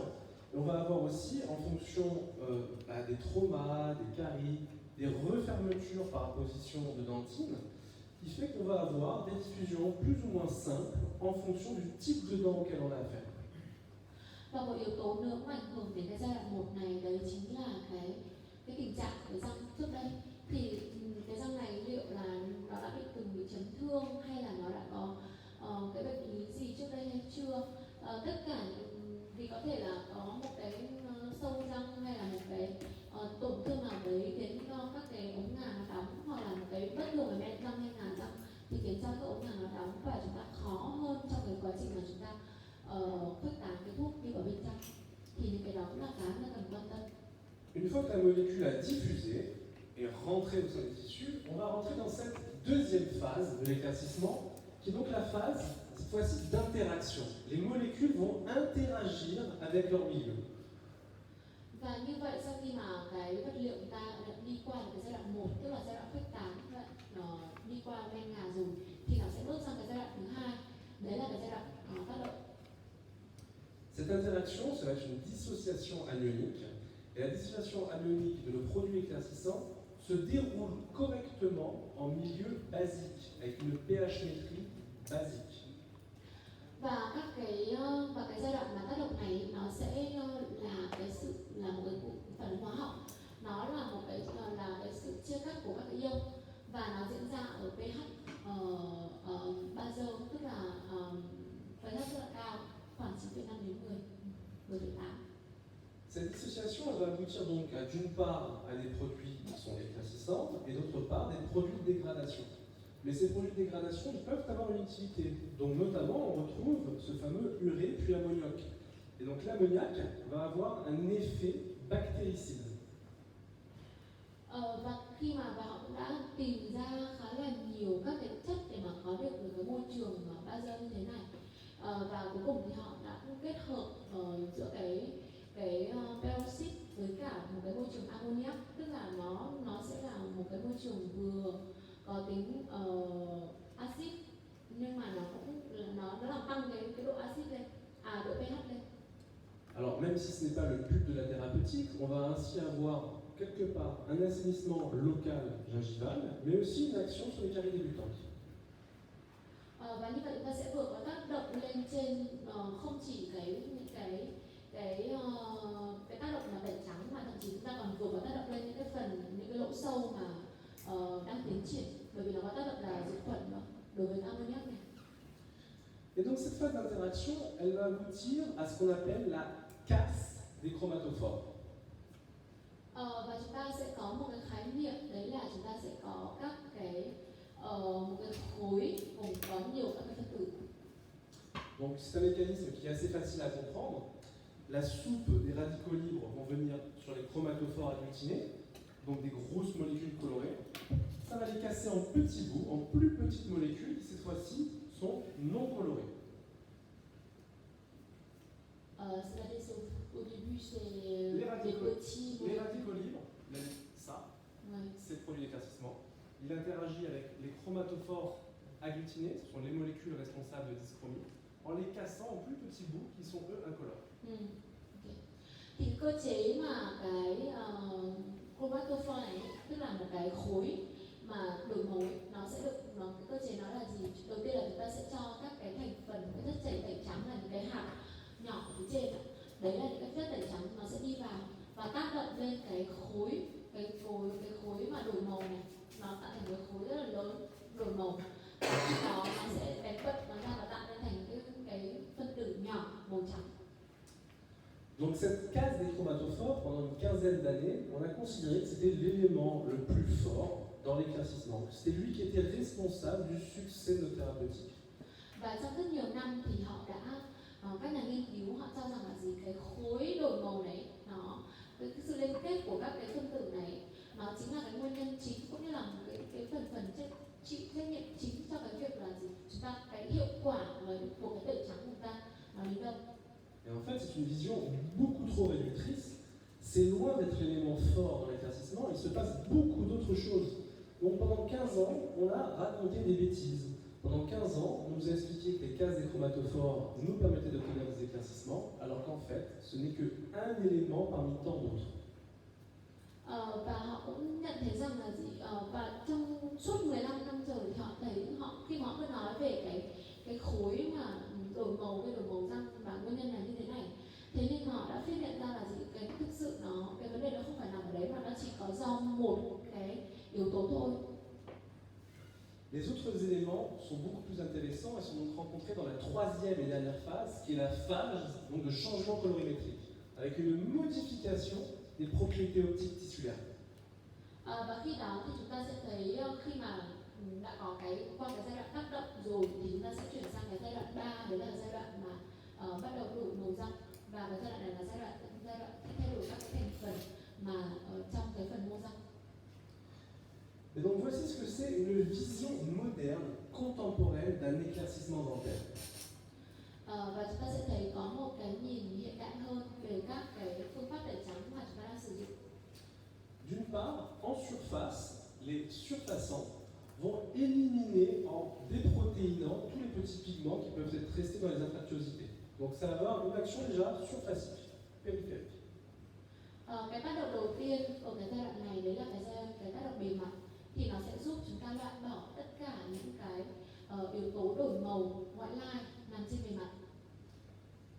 Et on va avoir aussi, en fonction des traumas, des caries, des refermetures par apposition de dentine, qui fait qu'on va avoir des diffusions plus ou moins simples en fonction du type de dent auquel on a affaire. Và một yếu tố nữa cũng ảnh hưởng đến cái giai đoạn 1 này, đấy chính là cái tình trạng của răng trước đây. Thì cái răng này liệu là nó đã bị chấn thương hay là nó đã có cái bệnh lý gì trước đây hay chưa, tất cả vì có thể là có một cái sâu răng hay là một cái tổn thương nào đấy khiến cho các cái ống ngà nó đóng, hoặc là một cái bất thường ở bên răng hay ngà răng thì khiến cho các ống ngà nó đóng và chúng ta khó hơn trong cái quá trình mà chúng ta khuếch tán cái thuốc đi vào bên trong. Thì những cái đó cũng là cái mà cần quan tâm. Une fois que la molécule a diffusé et rentré au sein des tissus, on va rentrer dans cette deuxième phase de l'éclaircissement, qui est donc la phase, cette fois-ci, d'interaction. Les molécules vont interagir avec leur milieu. Và như vậy sau khi mà cái vật liệu chúng ta đã đi qua cái giai đoạn 1, tức là giai đoạn khuếch tán, nó đi qua men ngà rồi, thì nó sẽ bước sang cái giai đoạn thứ 2, đấy là cái giai đoạn tác động. Cette interaction, ça va être une dissociation anionique. Et la dissociation anionique de nos produits éclaircissants se déroule correctement en milieu basique, avec une pH-métrie basique. Và cái giai đoạn mà tác động này nó sẽ là một cái phản ứng hóa học, nó là cái sự chia cắt của các cái ion và nó diễn ra ở pH bazơ, tức là pH rất là cao, khoảng 9,5 đến 10,8. Cette dissociation elle va aboutir donc d'une part à des produits qui sont éclaircissants et d'autre part des produits de dégradation. Mais ces produits de dégradation ils peuvent avoir une utilité. Donc notamment on retrouve ce fameux urée puis ammoniac. Et donc l'ammoniac va avoir un effet bactéricide. Và khi mà họ cũng đã tìm ra khá là nhiều các cái chất để mà có được cái môi trường bazơ như thế này, và cuối cùng thì họ đã kết hợp giữa cái peroxide với cả một cái môi trường ammoniac, tức là nó sẽ là một cái môi trường vừa có tính axit nhưng mà nó cũng nó làm tăng cái độ axit lên, độ pH lên. Alors même si ce n'est pas le but de la thérapeutique, on va ainsi avoir quelque part un assainissement local gingival, mais aussi une action sur les caries débutantes. Và như vậy chúng ta sẽ vừa có tác động lên trên không chỉ cái tác động là tẩy trắng, mà thậm chí chúng ta còn vừa có tác động lên những cái lỗ sâu mà đang tiến triển, bởi vì nó có tác động là diệt khuẩn đối với ammoniac này. Et donc cette phase d'interaction, elle va aboutir à ce qu'on appelle la casse des chromatophores. Và chúng ta sẽ có một cái khái niệm, đấy là chúng ta sẽ có các cái một cái khối gồm có nhiều các cái phân tử. Donc c'est un mécanisme qui est assez facile à comprendre. La soupe des radicaux libres vont venir sur les chromatophores agglutinés, donc des grosses molécules colorées. Ça va les casser en petits bouts, en plus petites molécules qui cette fois-ci sont non colorées. C'est-à-dire au début c'est Les radicaux, petits. Les radicaux libres, ça, ouais. C'est le produit d'éclaircissement. Il interagit avec les chromatophores agglutinés, ce sont les molécules responsables de dyschromie, en les cassant en plus petits bouts qui sont eux incolores. Okay. Thì cơ chế mà cái chromatophore này, tức là một cái khối mà đổi màu ấy, nó sẽ được cái cơ chế nó là gì? Đầu tiên là chúng ta sẽ cho các cái thành phần, cái chất tẩy trắng là những cái hạt nhỏ ở phía trên, đấy là những cái chất tẩy trắng, nó sẽ đi vào và tác động lên cái khối mà đổi màu này, nó tạo thành cái khối rất là lớn đổi màu. Đó nó sẽ đánh bật nó ra và tạo ra thành cái phân tử nhỏ màu trắng. Donc cette case des chromatophores, pendant une quinzaine d'années, on a considéré que c'était l'élément le plus fort dans l'éclaircissement. C'était lui qui était responsable du succès de nos thérapeutiques. Và trong rất nhiều năm thì họ đã các nhà nghiên cứu họ cho rằng là gì, cái khối đổi màu này, cái sự liên kết của các cái phân tử này chính là cái nguyên nhân chính cũng như là một cái phần chịu trách nhiệm chính cho cái việc là gì, chúng ta cái hiệu quả của cái tẩy trắng của chúng ta nó đến đâu. Et en fait, c'est une vision beaucoup trop réductrice. C'est loin d'être l'élément fort dans l'éclaircissement, il se passe beaucoup d'autres choses. Donc pendant 15 ans, on a raconté des bêtises. Pendant 15 ans, on nous a expliqué que les cases des chromatophores nous permettaient d'obtenir des éclaircissements, alors qu'en fait, ce n'est qu'un élément parmi tant d'autres. Và họ cũng nhận thấy rằng là gì, và trong suốt 15 năm rồi thì họ thấy khi mà họ cứ nói về cái khối mà đổi màu răng và nguyên nhân là như thế này, thế nhưng họ đã phát hiện ra là gì, cái thực sự cái vấn đề nó không phải nằm ở đấy mà nó chỉ có do một cái yếu tố thôi. Les autres éléments sont beaucoup plus intéressants et sont donc rencontrés dans la troisième et dernière phase, qui est la phase donc, de changement colorimétrique, avec une modification des propriétés optiques tissulaires. Và khi đó thì chúng ta sẽ thấy khi mà đã có qua cái giai đoạn tác động rồi thì chúng ta sẽ chuyển sang cái giai đoạn 3, đấy là giai đoạn mà bắt đầu đổi màu răng, và cái giai đoạn này là giai đoạn thay đổi các cái thành phần mà trong cái phần mô răng. Et donc voici ce que c'est une vision moderne, contemporaine d'un éclaircissement dentaire. Và chúng ta sẽ thấy có một cái nhìn hiện đại hơn về các cái phương pháp tẩy trắng mà chúng ta đang sử dụng. D'une part, en surface, les surfaçants vont éliminer en déprotéinant tous les petits pigments qui peuvent être restés dans les infractuosités. Donc ça va avoir une action déjà surfacique, périphérique. Cái tác động đầu tiên ở cái giai đoạn này đấy là cái tác động bề mặt, thì nó sẽ giúp chúng ta loại bỏ tất cả những cái yếu tố đổi màu ngoại lai nằm trên bề mặt.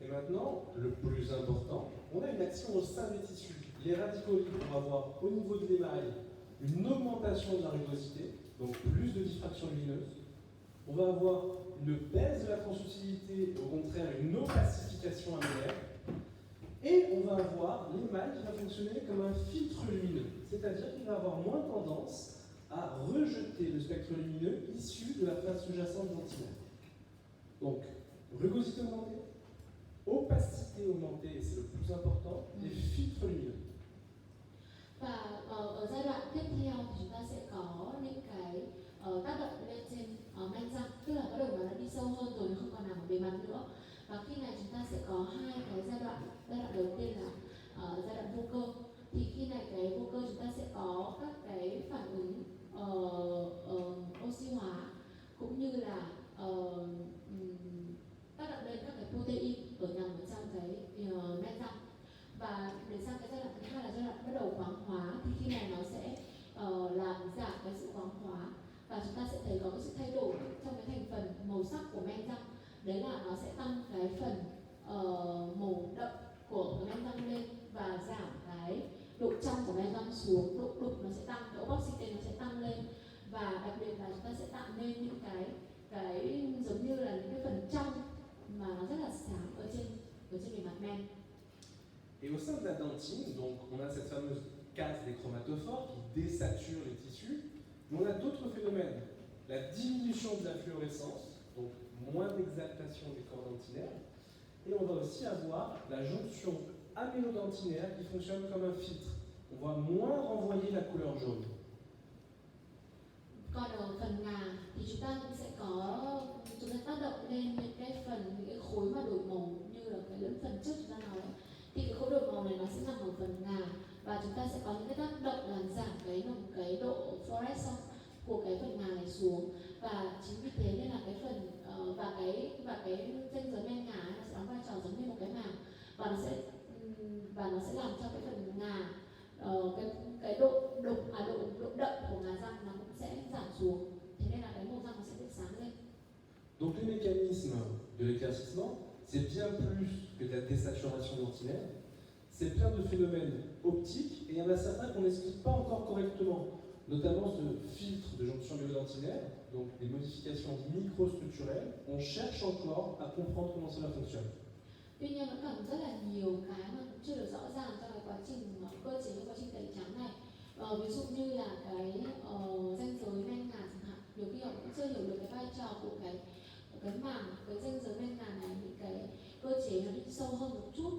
Et maintenant, le plus important, on a une action au sein des tissus. Les radicaux libres vont avoir au niveau de l'émail une augmentation de la rugosité, donc plus de diffraction lumineuse. On va avoir une baisse de la translucidité, au contraire une opacification améliorée. Et on va avoir l'émail qui va fonctionner comme un filtre lumineux, c'est-à-dire qu'il va avoir moins tendance à rejeter le spectre lumineux issu de la phase sous-jacente dentinaire. Donc, rugosité augmentée, opacité augmentée, et c'est le plus important, et filtre lumineux. Và ở giai đoạn tiếp theo thì chúng ta sẽ có những cái tác động lên trên men răng, tức là bắt đầu nó đã đi sâu hơn rồi, nó không còn nằm ở bề mặt nữa. Và khi này chúng ta sẽ có hai cái giai đoạn đầu tiên là giai đoạn vô cơ. Thì khi này cái vô cơ chúng ta sẽ có các cái phản ứng oxy hóa cũng như là tác động lên các cái protein nằm ở trong cái men răng. Và để sang cái giai đoạn thứ hai là giai đoạn bắt đầu khoáng hóa, thì khi này nó sẽ làm giảm cái sự khoáng hóa và chúng ta sẽ thấy có cái sự thay đổi trong cái thành phần màu sắc của men răng. Đấy là nó sẽ tăng cái phần màu đậm của cái men răng lên và giảm cái độ trong của men răng xuống, độ đục nó sẽ tăng, cái opacity nó sẽ tăng lên, và đặc biệt là chúng ta sẽ tạo nên những cái giống như là những cái phần trong mà nó rất là sáng ở trên bề mặt men. Et au sein de la dentine, donc on a cette fameuse case des chromatophores qui désature les tissus, mais on a d'autres phénomènes. La diminution de la fluorescence, donc moins d'exaltation des corps dentinaires, et on va aussi avoir la jonction amélodentinaire qui fonctionne comme un filtre. On va moins renvoyer la couleur jaune. Còn ở phần ngà thì chúng ta cũng sẽ tác động lên những cái khối mà đổi màu như là cái lẫn phần trước chúng ta nói. Thì cái khối đổi màu này nó sẽ nằm ở phần ngà, và chúng ta sẽ có những cái tác động làm giảm cái độ fluorescence của cái phần ngà này xuống, và chính vì thế nên là cái phần và cái ranh giới men ngà nó sẽ đóng vai trò giống như một cái màng, và nó sẽ làm cho cái phần ngà cái độ đậm của ngà răng nó cũng sẽ giảm xuống, thế nên là cái màu răng nó sẽ được sáng lên. Donc les mécanismes de l'éclaircissement, c'est bien plus que de la désaturation dentinaire, c'est plein de phénomènes optiques, et il y en a certains qu'on n'explique pas encore correctement, notamment ce filtre de jonction amélodentinaire, donc des modifications microstructurelles. On cherche encore à comprendre comment cela fonctionne. Tuy nhiên vẫn còn rất là nhiều cái mà cũng chưa được rõ ràng trong cái quá trình cơ chế và quá trình tẩy trắng này. Ví dụ như là cái ranh giới men ngà chẳng hạn, nhiều khi họ cũng chưa hiểu được cái vai trò của cái màng, cái ranh giới men ngà này, những cái cơ chế nó đi sâu hơn một chút,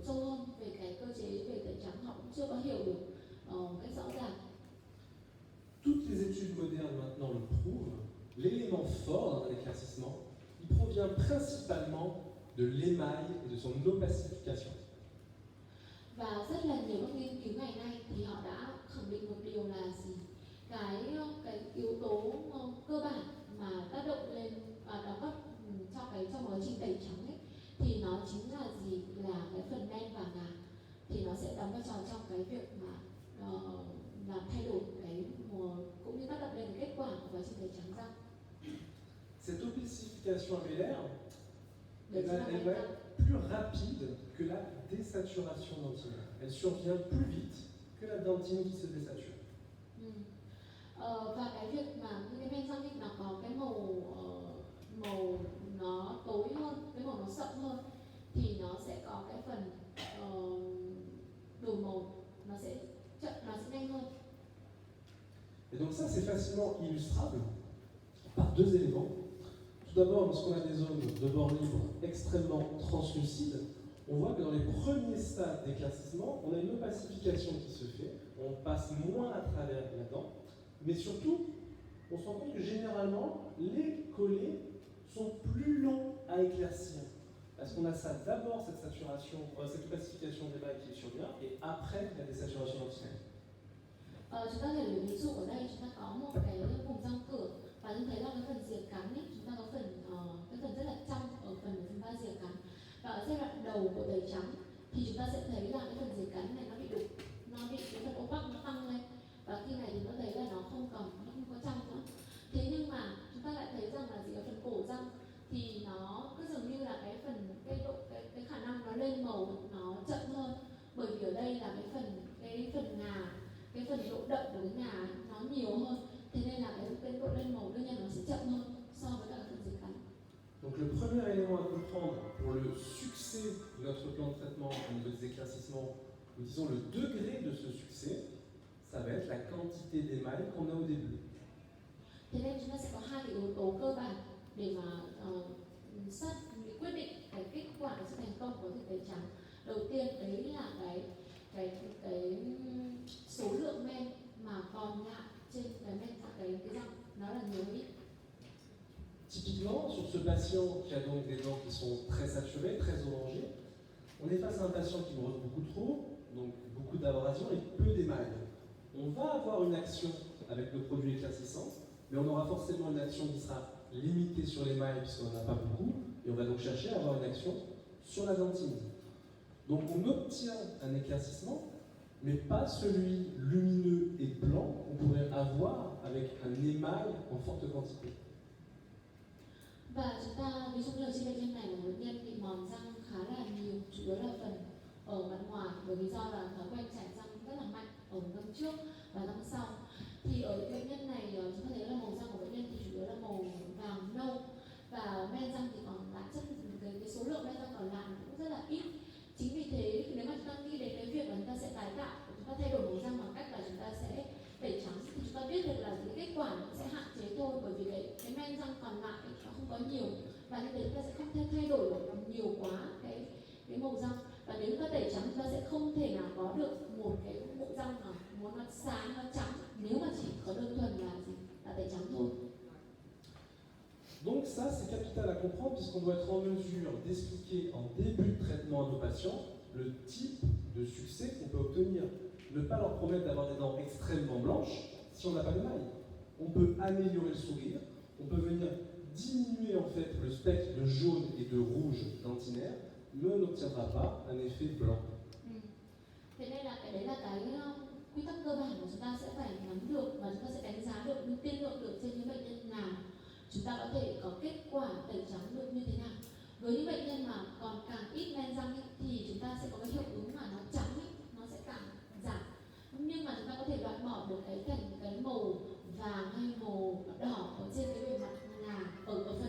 sâu hơn về cái cơ chế về tẩy trắng họ cũng chưa có hiểu được cách rõ l'élément fort dans un éclaircissement, il provient principalement de l'émail et de son opacification. Và rất là nhiều các nghiên cứu ngày nay thì họ đã khẳng định một điều là gì? Cái yếu tố cơ bản mà tác động lên và đóng góp trong quá trình tẩy trắng ấy, thì nó chính là gì? Là cái phần đen và ngà, thì nó sẽ đóng vai trò trong cái việc mà làm thay đổi cái cũng như tác động lên cái kết quả của quá trình tẩy trắng răng. Cette opacification amélaire, Để elle va être plus rapide que la désaturation dentinaire. Elle survient plus vite que la dentine qui se désature. Và cái việc mà những cái men răng ấy nó có cái màu nó tối hơn, cái màu nó sậm hơn, thì nó sẽ có cái phần đổi màu nó sẽ nhanh hơn. Et donc ça, c'est facilement illustrable par deux éléments. Tout d'abord, lorsqu'on a des zones de bord libre extrêmement translucides, on voit que dans les premiers stades d'éclaircissement, on a une opacification qui se fait, on passe moins à travers la dent, mais surtout, on se rend compte que généralement, les collets sont plus longs à éclaircir. Parce qu'on a ça d'abord, cette saturation, cette opacification des mailles qui survient, et après la désaturation dentinaire. Chúng ta thể lấy ví dụ ở đây, chúng ta có một cái vùng răng cửa và chúng thấy là cái phần rìa cắn ấy, chúng ta có cái phần rất là trong ở phần ba rìa cắn, và ở giai đoạn đầu của tẩy trắng thì chúng ta sẽ thấy là cái phần rìa cắn này nó bị đục, cái phần opac nó tăng lên, và khi này thì nó thấy là nó không có trong nữa. Thế nhưng mà chúng ta lại thấy rằng là ở phần cổ răng thì nó cứ dường như là cái khả năng nó lên màu nó chậm hơn, bởi vì ở đây là cái phần ngà, cái phần độ đậm của cái ngà nó nhiều hơn, thế nên là cái độ lên màu đương nhiên nó sẽ chậm hơn so với cả phần rìa cắn. Donc le premier élément à comprendre pour le succès de notre plan de traitement au niveau des éclaircissements, ou disons le degré de ce succès, ça va être la quantité d'émail qu'on a au début. Thế nên chúng ta sẽ có hai cái yếu tố cơ bản để mà quyết định cái kết quả của sự thành công của thực tẩy trắng. Đầu tiên đấy là cái số lượng men mà còn lại trên cái men cái răng nó là nhiều ít. Typiquement, sur ce patient qui a donc des dents qui sont très saturées, très orangées, on est face à un patient qui brosse beaucoup trop, donc beaucoup d'abrasion et peu d'émail. On va avoir une action avec le produit éclaircissant, mais on aura forcément une action qui sera limitée sur l'émail puisqu'on n'en a pas beaucoup, et on va donc chercher à avoir une action sur la dentine. Donc on obtient un éclaircissement, mais pas celui lumineux et blanc qu'on pourrait avoir avec un émail en forte quantité. Và chúng ta ví dụ như ở trên bệnh nhân này là bệnh nhân bị mòn răng khá là nhiều, chủ yếu là phần ở mặt ngoài, bởi vì do là thói quen chải răng rất là mạnh ở răng trước và răng sau. Thì ở bệnh nhân này chúng ta thấy là màu răng của bệnh nhân thì chủ yếu là màu vàng nâu, và men răng thì còn lại cái số lượng men răng còn lại cũng rất là ít. Chính vì thế nếu mà chúng ta nghĩ đến cái việc là chúng ta sẽ tái tạo, chúng ta thay đổi màu răng bằng cách là chúng ta sẽ tẩy trắng, thì chúng ta biết được là cái kết quả nó sẽ hạn chế thôi, bởi vì cái men răng còn lại nó không có nhiều, và như thế chúng ta sẽ không thể thay đổi được nhiều quá cái màu răng, và nếu chúng ta tẩy trắng chúng ta sẽ không thể nào có được một cái bộ răng mà muốn nó sáng nó trắng nếu mà chỉ có đơn thuần là tẩy trắng thôi. Donc ça, c'est capital à comprendre puisqu'on doit être en mesure d'expliquer en début de traitement à nos patients le type de succès qu'on peut obtenir. Ne pas leur promettre d'avoir des dents extrêmement blanches si on n'a pas d'émail. On peut améliorer le sourire, on peut venir diminuer en fait le spectre de jaune et de rouge dentinaire, mais on n'obtiendra pas un effet blanc. Thế nên là cái đấy là cái quy tắc cơ bản mà chúng ta sẽ phải nắm được, và chúng ta sẽ đánh giá được, tiên lượng được trên những bệnh nhân nào chúng ta có thể có kết quả tẩy trắng được như thế nào. Với những bệnh nhân mà còn càng ít men răng ấy, thì chúng ta sẽ có cái hiệu ứng mà nó trắng ấy, nó sẽ càng giảm, nhưng mà chúng ta có thể loại bỏ được cái màu vàng hay màu đỏ ở trên cái bề mặt ngà, ở trong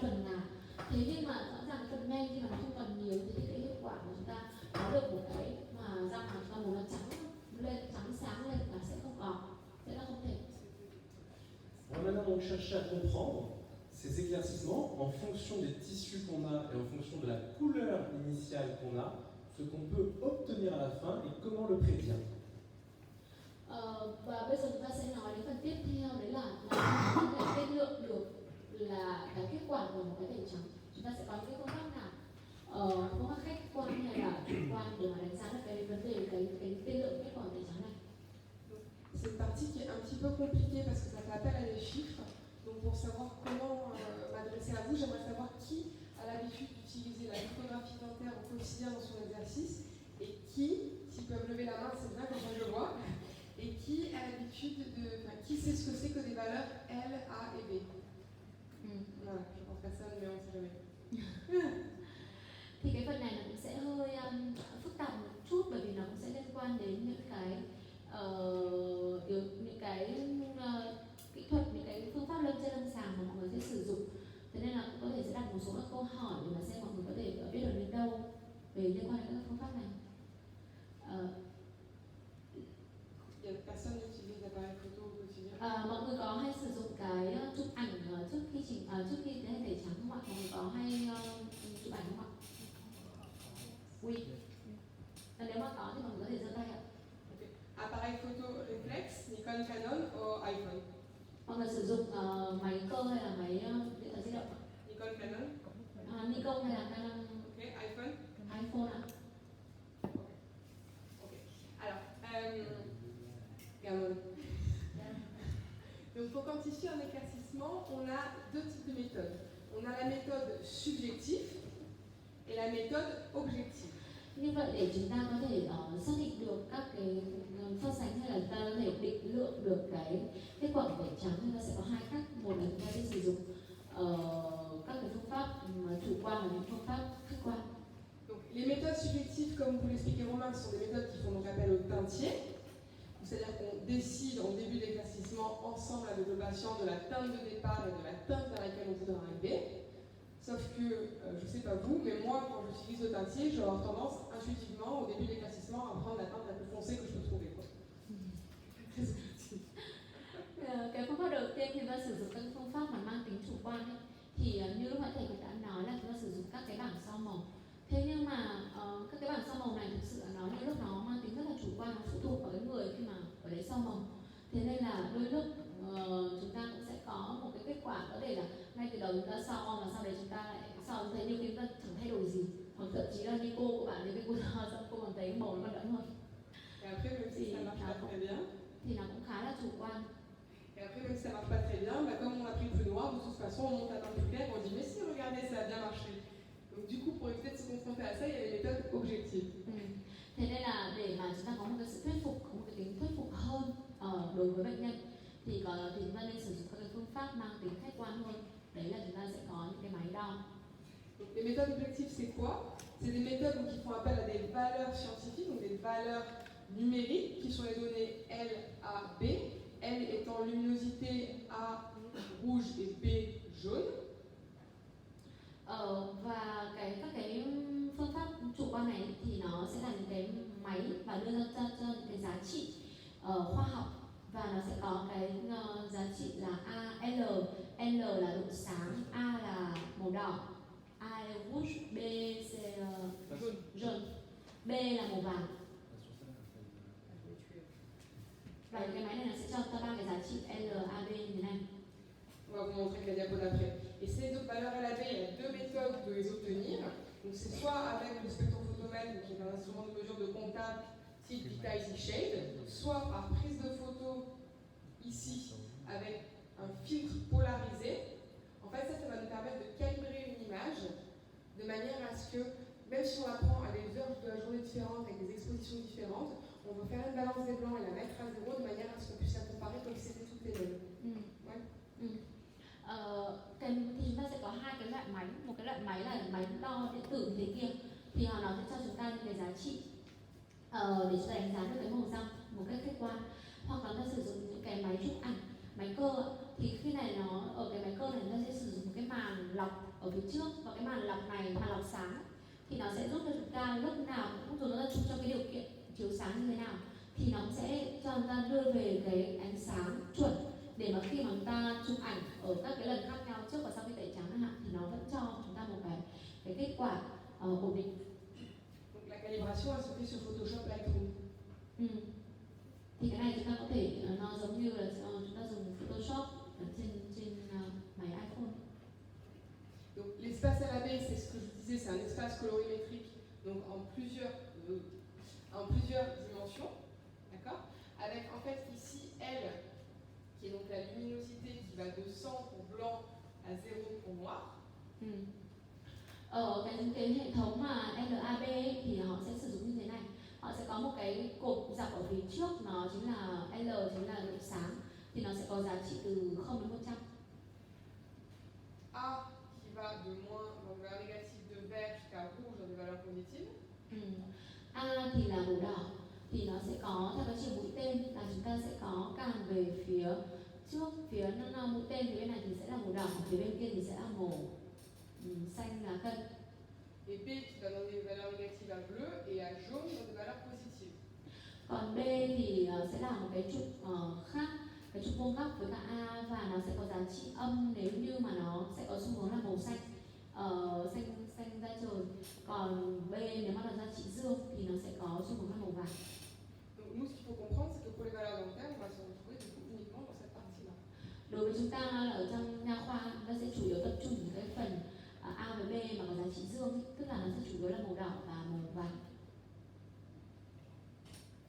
phần ngà. Thế nhưng mà rõ ràng phần men khi mà nó không còn nhiều thì cái hiệu quả của chúng ta có được một cái mà răng mà chúng ta muốn nó trắng lên, trắng sáng lên là sẽ không còn, sẽ là không thể. On va maintenant donc chercher à comprendre ces éclaircissements en fonction des tissus qu'on a et en fonction de la couleur initiale qu'on a, ce qu'on peut obtenir à la fin et comment le prédire. Và bây giờ chúng ta sẽ nói đến phần tiếp theo, đấy là làm tiên lượng được là cái kết quả của một cái tẩy trắng. Chúng ta sẽ có những cái phương pháp nào phương pháp khách quan hay là chủ quan để mà đánh giá được cái vấn đề cái tiên lượng kết quả tẩy trắng này. C'est une partie qui est un petit peu compliquée parce que ça fait appel à des chiffres. Donc pour savoir comment m'adresser à vous, j'aimerais savoir qui a l'habitude d'utiliser la lithographie dentaire au quotidien dans son exercice et qui, s'ils peuvent lever la main, c'est bien comme ça je le vois, et qui a l'habitude qui sait ce que c'est que des valeurs L, A et B. Voilà, je pense personne, mais on ne sait jamais. Thì cái phần này nó cũng sẽ hơi phức tạp một chút bởi vì nó cũng sẽ liên quan đến những cái kỹ thuật, những cái phương pháp lâm trên lâm sàng mà mọi người sẽ sử dụng. Thế nên là cũng có thể sẽ đặt một số các câu hỏi để mà xem mọi người có thể biết được đến đâu về liên quan đến các phương pháp này. Personne n'utilise l'appareil photo au quotidien. Mọi người có hay sử dụng cái chụp ảnh trước khi tiến hành tẩy trắng không ạ? Mọi người có hay chụp ảnh không ạ? Oui. Nếu mà có thì mọi người có thể giơ tay ạ. Appareil photo réflexe, Nikon, Canon ou iPhone? Mọi người sử dụng máy cơ hay là máy điện thoại di động ạ? Nikon, Canon. Nikon hay là Canon? Ok, iPhone. iPhone ạ. Ok. Alors, regardons. Donc pour quantifier un éclaircissement, on a deux types de méthodes. On a la méthode subjective et la méthode objective. Như vậy để chúng ta có thể xác định được các cái so sánh hay là chúng ta có thể định lượng được cái kết quả của tẩy trắng, chúng ta sẽ có hai cách. Một là chúng ta sẽ sử dụng các cái phương pháp chủ quan và những phương pháp khách quan. Donc, les méthodes subjectives, comme vous l'expliquez Romain, sont des méthodes qui font donc appel au teintier. C'est-à-dire qu'on décide en début d'éclaircissement ensemble avec le patient de la teinte de départ et de la teinte vers laquelle on voudra arriver. Sauf que, je ne sais pas vous, mais moi, quand j'utilise le teintier, je vais avoir tendance intuitivement, au début de l'éclaircissement, à prendre la teinte la plus foncée que je peux trouver. Cái phương pháp đầu tiên khi ta sử dụng các phương pháp mà mang tính chủ quan ấy, thì như lúc nãy thầy cũng đã nói là chúng ta sử dụng các cái bảng sao màu. Thế nhưng mà các cái bảng sao màu này thực sự là nó những lúc nó mang tính rất là chủ quan, nó phụ thuộc vào cái người khi mà ở đấy sao màu. Thế nên là đôi lúc chúng ta cũng sẽ có một cái kết quả có thể là ngay từ đầu chúng ta so và sau đấy chúng ta lại so thấy nhiều khi chúng ta chẳng thay đổi gì, hoặc thậm chí là như cô của bạn thì cái cô so xong cô còn thấy màu nó vẫn đậm hơn. Et après, même si ça marche pas très bien, thì nó cũng khá là chủ quan. et après, même si ça marche pas très bien, bah, comme on a pris le plus noir, de toute façon, on monte à teinte plus claire, on dit mais si, regardez, ça a bien marché. Donc du coup, pour éviter de se confronter à ça, il y a les méthodes objectives. Thế nên là để mà chúng ta có một cái sự thuyết phục, có một cái tính thuyết phục hơn đối với bệnh nhân thì chúng ta nên sử dụng các cái phương pháp mang tính khách quan hơn. Đấy là chúng ta sẽ có những cái máy đo. Donc, les méthodes objectives, c'est quoi? C'est des méthodes donc, qui font appel à des valeurs scientifiques, donc des valeurs numériques, qui sont les données L, A, B. L étant luminosité, A rouge et B jaune. Và các cái phương pháp chủ quan này thì nó sẽ là những cái máy và đưa ra cho những cái giá trị khoa học, và nó sẽ có cái giá trị là A, L là độ sáng, A là màu đỏ, A là rouge, B là jaune, B là màu vàng. Và cái máy này nó sẽ cho ta ba cái giá trị L, A, B như thế này. On va vous montrer la diapo d'après. Et ces deux valeurs LAB, il y a deux méthodes de les obtenir. Donc c'est soit avec le spectrophotomètre, qui est un instrument de mesure de contact type Vita Easy Shade, soit par prise de photo ici avec un filtre polarisé. En fait, ça va nous permettre de calibrer une image de manière à ce que, même si on la prend à des heures de la journée différentes, avec des expositions différentes, on va faire une balance des blancs et la mettre à zéro de manière à ce qu'on puisse la comparer comme si c'était toutes les mêmes. Ouais. Thì chúng ta sẽ có hai cái loại máy, một cái loại máy là máy đo điện tử như thế kia, thì nó sẽ cho chúng ta những cái giá trị để chúng ta đánh giá được cái màu răng một cách khách quan. Hoặc là ta sử dụng những cái máy chụp ảnh, máy cơ, thì khi này nó ở cái máy cơ này chúng ta sẽ sử dụng một cái màn lọc ở phía trước, và cái màn lọc này, màn lọc sáng thì nó sẽ giúp cho chúng ta lúc nào cũng dù nó chụp trong cái điều kiện chiếu sáng như thế nào thì nó sẽ cho chúng ta đưa về cái ánh sáng chuẩn, để mà khi mà chúng ta chụp ảnh ở các cái lần khác nhau trước và sau khi tẩy trắng chẳng hạn thì nó vẫn cho chúng ta một cái kết quả ổn định. Donc la calibration elle se fait sur Photoshop Lightroom. Thì cái này chúng ta có thể nó giống như là chúng ta dùng Photoshop trên máy iPhone. L'espace LAB, c'est ce que je vous disais, c'est un espace colorimétrique, donc en plusieurs dimensions, d'accord? Avec en fait ici L, qui est donc la luminosité qui va de 100 pour blanc à 0 pour noir. Ở cái hệ thống mà LAB ấy, thì họ sẽ sử dụng như thế này. Họ sẽ có một cái cột dọc ở phía trước, nó chính là L, chính là độ sáng, thì nó sẽ có giá trị từ 0 đến 100. A qui va de moins dans des valeurs négatives de vert jusqu'à rouge dans des valeurs positives. A thì là màu đỏ, thì nó sẽ có theo cái chiều mũi tên là chúng ta sẽ có càng về phía trước, phía mũi tên thì bên này thì sẽ là màu đỏ, phía bên kia thì sẽ là màu xanh lá cây. Et B qui va dans des valeurs négatives à bleu et à jaune dans des valeurs positives. Còn B thì sẽ là một cái trục khác, cái trục vuông góc với cả A, và nó sẽ có giá trị âm nếu như mà nó sẽ có xu hướng là màu xanh, xanh da trời. Còn B nếu mà là giá trị dương thì nó sẽ có xu hướng là màu vàng. Donc nous, ce qu'il faut comprendre, c'est que pour les valeurs dentaires, on va se retrouver du coup uniquement dans cette partie-là. Đối với chúng ta ở trong nha khoa, chúng ta sẽ chủ yếu tập trung những cái phần A với B mà có giá trị dương, tức là nó sẽ chủ yếu là màu đỏ và màu vàng.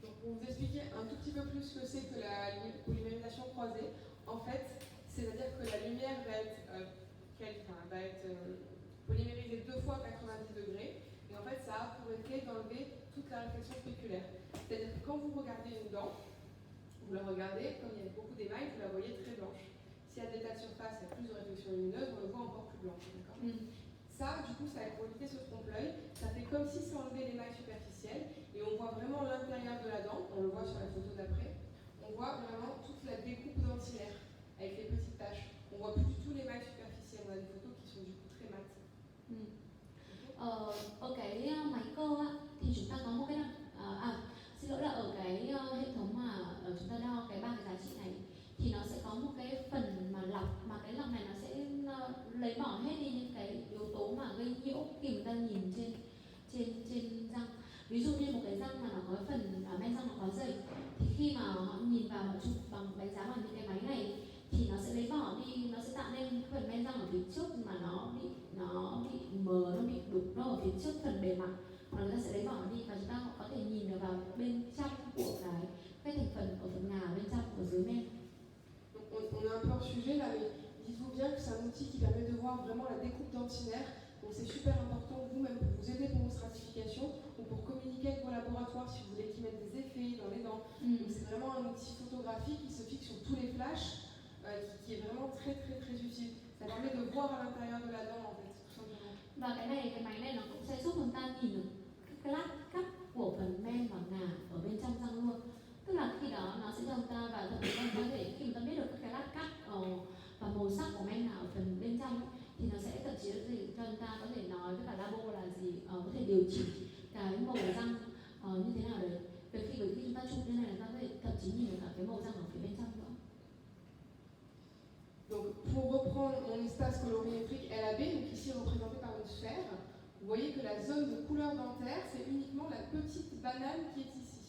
Donc pour vous expliquer un tout petit peu plus ce que c'est que la polymérisation croisée, en fait, c'est-à-dire que la lumière va être polymérisée 2 fois 90 degrés, et en fait ça a pour effet d'enlever toute la réflexion spéculaire. C'est-à-dire que quand vous regardez une dent, vous la regardez, comme il y a beaucoup d'émail, vous la voyez très blanche. S'il y a des tas de surfaces, il y a plus de réflexion lumineuse, on le voit encore plus blanc. Ça, du coup, pour éviter ce trompe-l'œil, ça fait comme si ça enlevait l'émail superficiel, et on voit vraiment l'intérieur de la dent, on le voit sur la photo d'après, on voit vraiment toute la découpe dentillaire, avec les petites taches. On voit plus du tout l'émail superficiel, on a des photos qui sont du coup très mates. Ở cái máy cơ á, thì chúng ta có một cái xin lỗi là ở cái hệ thống mà chúng ta đo cái ba cái giá trị này, thì nó sẽ có một cái phần mà lọc, mà cái lọc này nó sẽ lấy bỏ hết đi những cái yếu tố mà gây nhiễu khi người ta nhìn trên răng. Ví dụ như một cái răng mà nó có phần men răng nó có dày, thì khi mà họ nhìn vào họ chụp bằng đánh giá bằng những cái máy này thì nó sẽ lấy bỏ đi, nó sẽ tạo nên phần men răng ở phía trước mà nó bị mờ, nó bị đục, nó ở phía trước phần bề mặt, hoặc là người ta sẽ lấy bỏ đi và chúng ta có thể nhìn được vào bên trong của cái thành phần ở phần ngà bên trong ở dưới men. Donc on est un peu hors sujet là, mais dites-vous bien que c'est un outil qui permet de voir vraiment la découpe dentinaire. Donc c'est super important vous-même pour vous aider pour vos stratifications ou pour communiquer avec vos laboratoires si vous voulez qu'ils mettent des effets dans les dents. Donc c'est vraiment un outil photographique qui se fixe sur tous les flashs, qui est vraiment très très très utile. Ça permet de voir à l'intérieur de la dent en fait, tout simplement. Và cái máy này nó cũng sẽ giúp chúng ta nhìn được cái lát cắt của phần men và ngà ở bên trong răng luôn. Tức là khi đó nó sẽ cho chúng ta, và thậm chí là có thể khi mà ta biết được các cái lát cắt và màu sắc của men nào ở phần bên trong ấy, thì nó sẽ thậm chí cho chúng ta có thể nói với cả labo là gì, có thể điều chỉnh cái màu răng như thế nào đấy. Bởi khi chúng ta chụp như này là ta có thể thậm chí nhìn được cả cái màu răng ở phía bên trong nữa. Donc pour reprendre mon espace colorimétrique LAB, donc ici représenté par une sphère, vous voyez que la zone de couleur dentaire, c'est uniquement la petite banane qui est ici.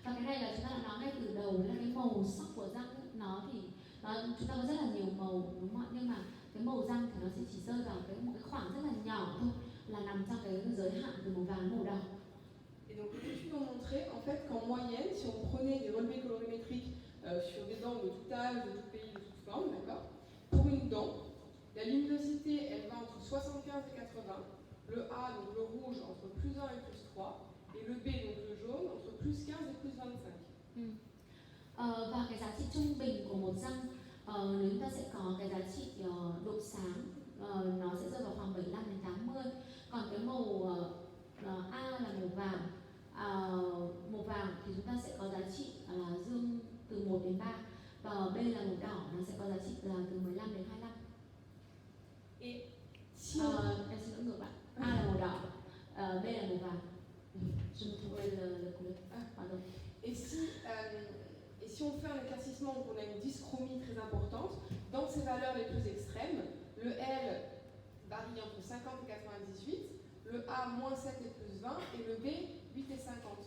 Và cái này là chúng ta đã nói ngay từ đầu là cái màu sắc của răng ấy, nó thì chúng ta có rất là nhiều màu đúng không ạ? Nhưng mà cái màu răng thì nó sẽ chỉ rơi vào một cái khoảng rất là nhỏ thôi, là nằm trong cái giới hạn từ màu vàng đến màu đỏ. Et donc les études ont montré en fait qu'en moyenne, si on prenait des relevés colorimétriques sur des dents de tout âge, de tout pays, de toute forme, d'accord, pour une dent, la luminosité elle va entre 75 et 80, le A, donc le rouge, entre plus 1 et plus 3, et le B, donc le jaune, entre plus 15 et plus 25. Và cái giá trị trung bình của một răng, nếu chúng ta sẽ có cái giá trị độ sáng, nó sẽ rơi vào khoảng 75 đến 80. Còn cái màu A là màu vàng thì chúng ta sẽ có giá trị là dương từ 1 đến 3, và B là màu đỏ, nó sẽ có giá trị là từ 15 đến 25. Et si em xin lỗi ngược lại, A là màu đỏ, B là màu vàng. Je me trouvais le couleur. Pardon. Et si on fait un éclaircissement où on a une dyschromie très importante, dans ces valeurs les plus extrêmes, le L varie entre 50 et 98, le A moins 7 et plus 20, et le B 8 et 50.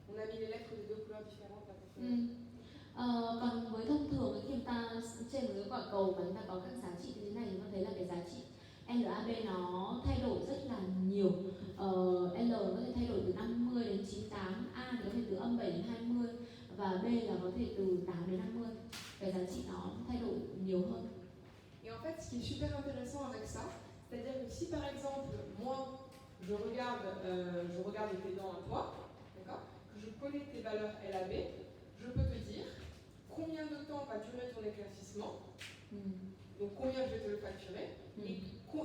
On a mis les lettres des deux couleurs différentes là. Còn với thông thường khi chúng ta trên một cái quả cầu mà chúng ta có các giá trị như thế này, chúng ta thấy là cái giá trị LAB LAB nó thay đổi rất là nhiều. L có thể thay đổi từ 50 đến 98, A thì có thể từ âm 7 đến 20 và B là có thể từ 8 đến 50. Cái giá trị nó thay đổi nhiều hơn. Et en fait, ce qui est super intéressant avec ça, c'est-à-dire que si par exemple, moi, je regarde tes dents à toi, d'accord, que je connais tes valeurs LAB, je peux te dire combien de temps va durer ton éclaircissement, donc combien je vais te le facturer, et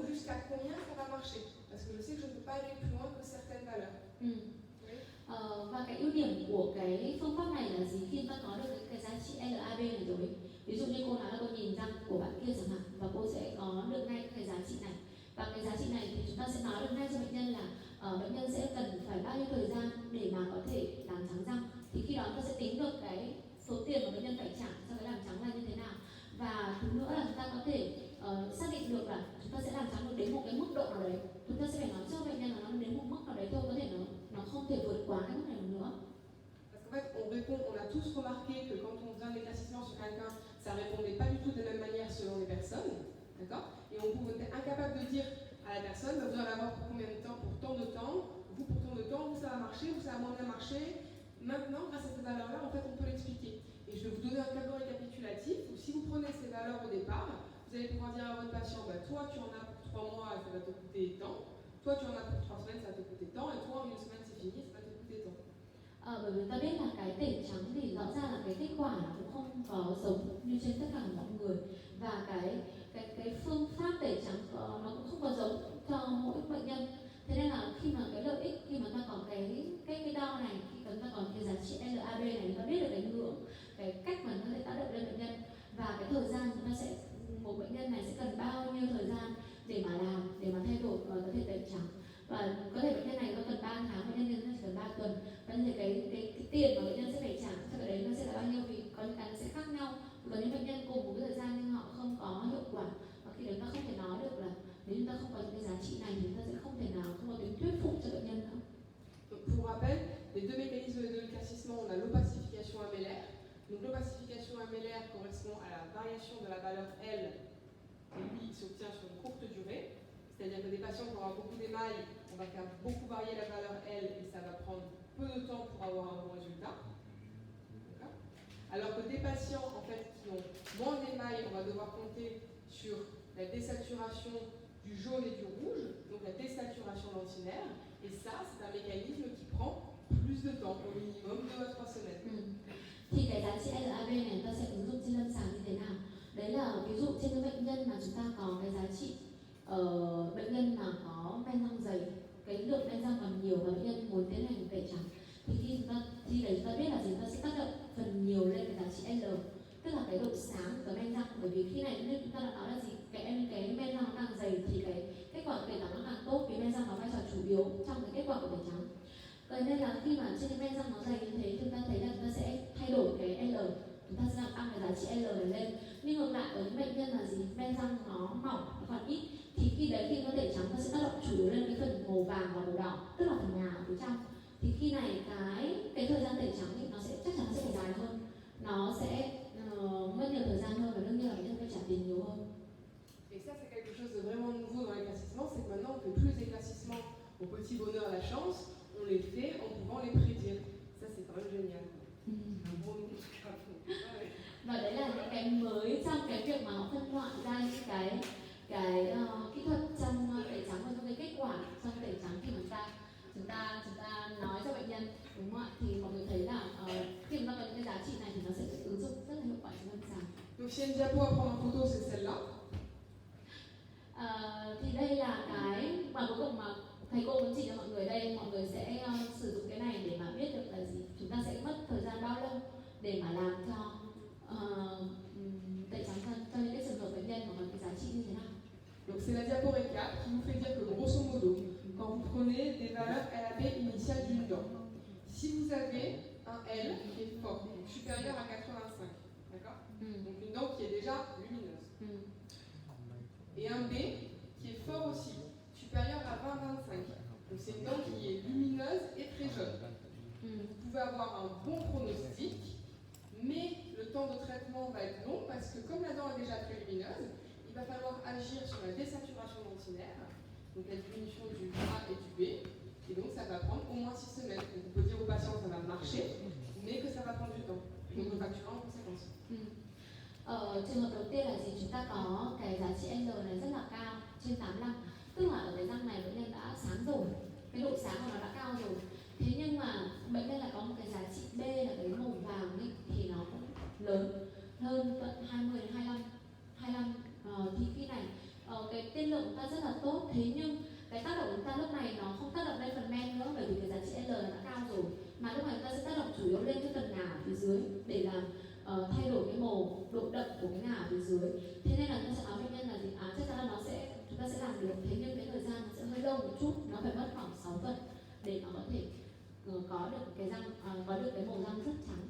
jusqu'à combien ça va marcher. Parce que je sais que je ne peux pas aller plus loin que certaines valeurs. Và cái ưu điểm của cái phương pháp này là gì? Khi ta có được cái giá trị LAB này rồi, ví dụ như cô nói là cô nhìn răng của bạn kia chẳng hạn, và cô sẽ có được ngay cái giá trị này. Và cái giá trị này thì chúng ta sẽ nói được ngay cho bệnh nhân là bệnh nhân sẽ cần phải bao nhiêu thời gian để mà có thể làm trắng răng. Thì khi đó ta sẽ tính được cái số tiền mà bệnh nhân phải trả cho cái làm trắng là như thế nào. Và thứ nữa là chúng ta có thể xác định được là chúng ta sẽ làm trắng được đến một cái mức độ nào đấy. Chúng ta sẽ phải nói cho bệnh nhân là nó đến một mức nào đấy thôi, có thể nó không thể vượt quá cái mức này nữa. Parce qu'en fait, on a tous remarqué que quand on faisait un éclaircissement sur quelqu'un, ça ne répondait pas du tout de la même manière selon les personnes, d'accord. Et on pouvait être incapable de dire à la personne, vous allez avoir pour combien de temps, pour tant de temps, vous pour tant de temps, vous ça va marcher, vous ça va moins bien marcher. Maintenant, grâce à ces valeurs-là, en fait, on peut l'expliquer. Et je vais vous donner un tableau récapitulatif où si vous prenez ces valeurs au départ, vous allez pouvoir dire à votre patient, bah, toi tu en as pour 3 mois, ça va te coûter tant, toi tu en as pour 3 semaines, ça va te coûter tant, et toi en 1 semaine c'est fini, ça va te coûter tant. Bởi vì ta biết là cái tẩy trắng thì rõ ràng là cái kết quả nó cũng không có giống như trên tất cả mọi người, và cái phương pháp tẩy trắng nó cũng không có giống cho mỗi bệnh nhân. Thế nên là khi mà cái lợi ích, khi mà ta có cái đo này, khi chúng ta có cái giá trị LAB này, ta biết được cái ngưỡng, cái cách mà nó sẽ tác động lên bệnh nhân, và cái thời gian chúng ta sẽ, một bệnh nhân này sẽ cần bao nhiêu thời gian để mà làm, để mà thay đổi và có thể tẩy trắng. Và có thể bệnh nhân này nó cần 3 tháng, bệnh nhân chỉ cần 3 tuần. Và như cái tiền mà bệnh nhân sẽ phải trả cho cái đấy nó sẽ là bao nhiêu, vì có những cái nó sẽ khác nhau. Có những bệnh nhân cùng một cái thời gian nhưng họ không có hiệu quả, và khi đấy ta không thể nói được là nếu chúng ta không có những cái giá trị này thì ta sẽ không thể nào, không có tính thuyết phục cho bệnh nhân nữa. Donc, pour rappel, les deux mécanismes de l'éclaircissement, on a l'opacification améllaire. Donc l'opacification améllaire correspond à la variation de la valeur L, et lui il s'obtient sur une courte durée. C'est-à-dire que des patients qui auront beaucoup d'émail, on va faire beaucoup varier la valeur L et ça va prendre peu de temps pour avoir un bon résultat. Alors que des patients en fait, qui ont moins d'émail, on va devoir compter sur la désaturation du jaune et du rouge, donc la désaturation lentinaire, et ça c'est un mécanisme qui prend plus de temps, au minimum 2 à 3 semaines. Thì cái giá trị LAB này ta sẽ ứng dụng trên lâm sàng như thế nào? Đấy là ví dụ trên cái bệnh nhân mà chúng ta có cái giá trị bệnh nhân mà có men răng dày, cái lượng men răng còn nhiều và bệnh nhân muốn tiến hành tẩy trắng, thì khi đấy chúng ta biết là chúng ta sẽ tác động phần nhiều lên cái giá trị L, tức là cái độ sáng của men răng. Bởi vì khi này như chúng ta đã nói là gì, cái men răng càng dày thì cái kết quả tẩy trắng nó càng tốt, vì men răng có vai trò chủ yếu trong cái kết quả của tẩy trắng. Vậy nên là khi mà trên cái men răng nó dày như thế, chúng ta thấy là chúng ta sẽ thay đổi cái L, chúng ta sẽ làm tăng cái giá trị L này lên. Nhưng ngược lại ở những bệnh nhân là gì, men răng nó mỏng, nó còn ít, thì khi đấy khi nó tẩy trắng nó sẽ tác động chủ yếu lên cái phần màu vàng và màu đỏ, tức là phần nhà ở phía trong. Thì khi này cái thời gian tẩy trắng thì nó sẽ chắc chắn sẽ phải dài hơn, nó sẽ mất nhiều thời gian hơn, và đương nhiên là bệnh nhân phải trả tiền nhiều hơn. Et ça c'est quelque chose de vraiment nouveau dans l'éclaircissement, c'est que maintenant on fait plus les éclaircissements au petit bonheur la chance, on les fait en pouvant les prédire. Ça c'est quand même génial. Un bon nouveau truc. Và đấy là những cái mới trong cái việc mà họ phân loại ra những cái kỹ thuật trong tẩy trắng và trong cái kết quả trong tẩy trắng khi chúng ta nói cho bệnh nhân, đúng không ạ? Thì mọi người thấy là khi chúng ta có những cái giá trị này thì nó sẽ ứng dụng rất là hiệu quả trong lâm sàng. Donc s'il y a une diapo à prendre en photo, c'est celle-là. Thì đây là cái mà cuối cùng mà thầy cô muốn chỉ cho mọi người đây, mọi người sẽ sử dụng cái này để mà biết được là gì, chúng ta sẽ mất thời gian bao lâu để mà làm cho tẩy trắng cho những cái trường hợp bệnh nhân mà có cái giá trị như thế nào. Donc c'est la diapo récap qui vous fait dire que grosso modo, quand vous prenez des valeurs LAB initiales d'une dent, si vous avez un L qui est fort, donc supérieur à 85, d'accord, donc une dent qui est déjà lumineuse, et un B qui est fort aussi, supérieur à 20-25, donc c'est une dent qui est lumineuse et très jeune. Vous pouvez avoir un bon pronostic, mais le temps de traitement va être long parce que comme la dent est déjà très lumineuse, il va falloir agir sur la désaturation dentinaire, donc la diminution du A et du B, et donc ça va prendre au moins 6 semaines. Donc on peut dire aux patients que ça va marcher, mais que ça va prendre du temps. Donc on facturera en conséquence. Trường hợp đầu tiên là gì? Chúng ta có cái giá trị L này rất là cao, trên 85. Tức là ở cái răng này bệnh nhân đã sáng rồi, cái độ sáng của nó đã cao rồi. Thế nhưng mà bệnh nhân lại có một cái giá trị B là cái màu vàng ấy, thì nó cũng lớn hơn tận 20 đến 25. Thì khi này cái tiên lượng của ta rất là tốt, thế nhưng cái tác động của ta lúc này nó không tác động lên phần men nữa, bởi vì cái giá trị L nó đã cao rồi, mà lúc này ta sẽ tác động chủ yếu lên cái phần ngà ở phía dưới để làm thay đổi cái màu độ đậm của cái ngà ở phía dưới. Thế nên là ta sẽ nói bệnh nhân là gì? Chắc chắn là chúng ta sẽ làm được, thế nhưng cái thời gian nó sẽ hơi lâu một chút, nó phải mất khoảng 6 tuần để nó có thể có được cái răng, có được cái màu răng rất trắng.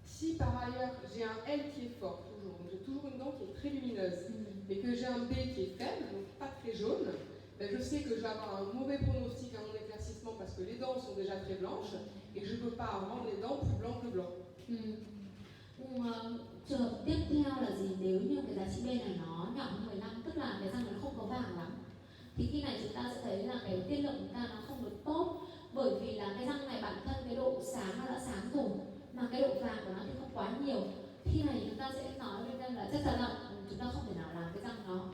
Si par ailleurs j'ai un L qui est fort, toujours, donc j'ai toujours une dent qui est très lumineuse, mais que j'ai un B qui est faible, donc pas très jaune, ben je sais que je vais avoir un mauvais pronostic à mon éclaircissement parce que les dents sont déjà très blanches et que je ne peux pas rendre les dents plus blancs que blancs. Trường hợp tiếp theo là gì? Nếu như cái giá trị B này nó nhỏ hơn 15, tức là cái răng nó không có vàng lắm, thì khi này chúng ta sẽ thấy là cái tiên lượng của ta nó không được tốt, bởi vì là cái răng này bản thân cái độ sáng nó đã sáng rồi, mà cái độ vàng của nó thì không quá nhiều. Khi này chúng ta sẽ nói với em là chắc chắn là chúng ta không thể nào làm cái răng nó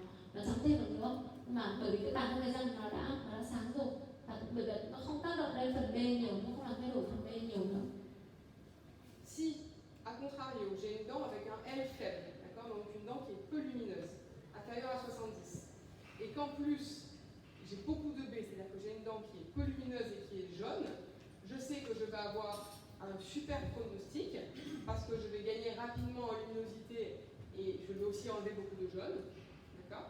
trắng thêm được nữa, mà bởi vì cái bản thân cái răng nó đã sáng rồi, và bởi vì nó không tác động lên phần B nhiều, nó không làm thay đổi phần B nhiều nữa. Si, à contrario, j'ai une dent avec un L faible, d'accord, donc une dent qui est peu lumineuse, inférieure à 70, et qu'en plus j'ai beaucoup de B, c'est-à-dire que j'ai une dent qui est peu lumineuse et qui est jaune, je sais que je vais avoir un super pronostic parce que je vais gagner rapidement en luminosité et je vais aussi enlever beaucoup de jaune, d'accord,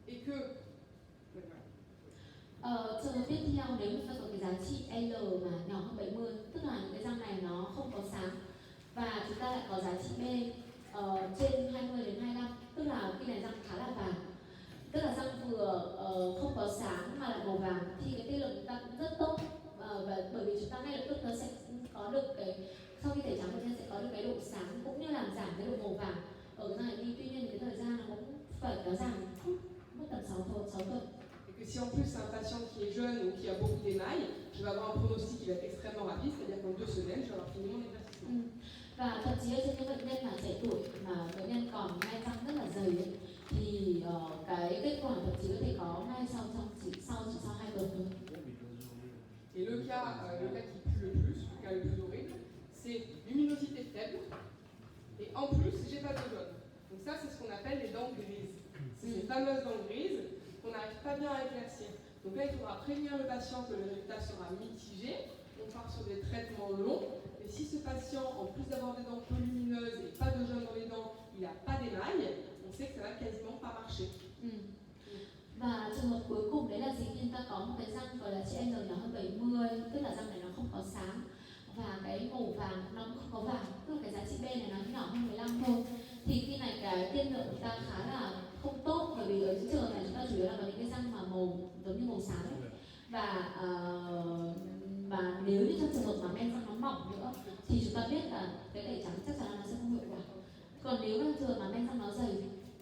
et que trường hợp tiếp theo, nếu chúng ta có cái giá trị L mà nhỏ hơn 70, tức là những cái răng này nó không có sáng, và chúng ta lại có giá trị B trên 20 đến 25, tức là khi này răng khá là vàng, tức là răng vừa không có sáng mà lại màu vàng, thì cái tiên lượng chúng ta cũng rất tốt, và bởi vì chúng ta ngay lập tức nó sẽ có được cái, sau khi tẩy trắng bệnh nhân sẽ có được cái độ sáng cũng như làm giảm cái độ màu vàng ở cái răng này đi. Tuy nhiên cái thời gian nó cũng phải kéo dài một chút, mất tầm 6 tuần. Et que si en plus c'est un patient qui est jeune ou qui a beaucoup d'émail, je vais avoir un pronostic qui va être extrêmement rapide, c'est-à-dire qu'en 2 semaines, je vais avoir fini mon éclaircissement. Và thậm chí trên những bệnh nhân mà trẻ tuổi mà bệnh nhân còn ngay răng rất là dày ấy, thì cái kết quả thậm chí có thể có ngay sau 2 tuần thôi. Et le cas qui pue le plus, le cas le plus horrible, c'est luminosité faible, et en plus j'ai pas de jaune. Donc ça c'est ce qu'on appelle les dents grises. C'est ces fameuses dents grises qu'on n'arrive pas bien à éclaircir. Donc là, il faudra prévenir le patient que le résultat sera mitigé. On part sur des traitements longs. Et si ce patient, en plus d'avoir des dents peu lumineuses et pas de jaune dans les dents, il n'a pas d'émail, on sait que ça va quasiment pas marcher. Và trường hợp cuối cùng đấy là gì? Khi ta có một cái răng gọi là trị L nhỏ hơn 70, tức là răng này nó không có sáng và cái màu vàng nó cũng không có vàng, tức là cái giá trị B này nó nhỏ hơn 15 thôi, thì khi này cái tiên lượng của ta khá là không tốt, bởi vì ở những trường hợp này chúng ta chủ yếu là có những cái răng mà màu giống như màu sáng ấy. Và nếu như trong trường hợp mà men răng nó mỏng nữa thì chúng ta biết là cái tẩy trắng chắc chắn là nó sẽ không hiệu quả. Còn nếu trong trường hợp mà men răng nó dày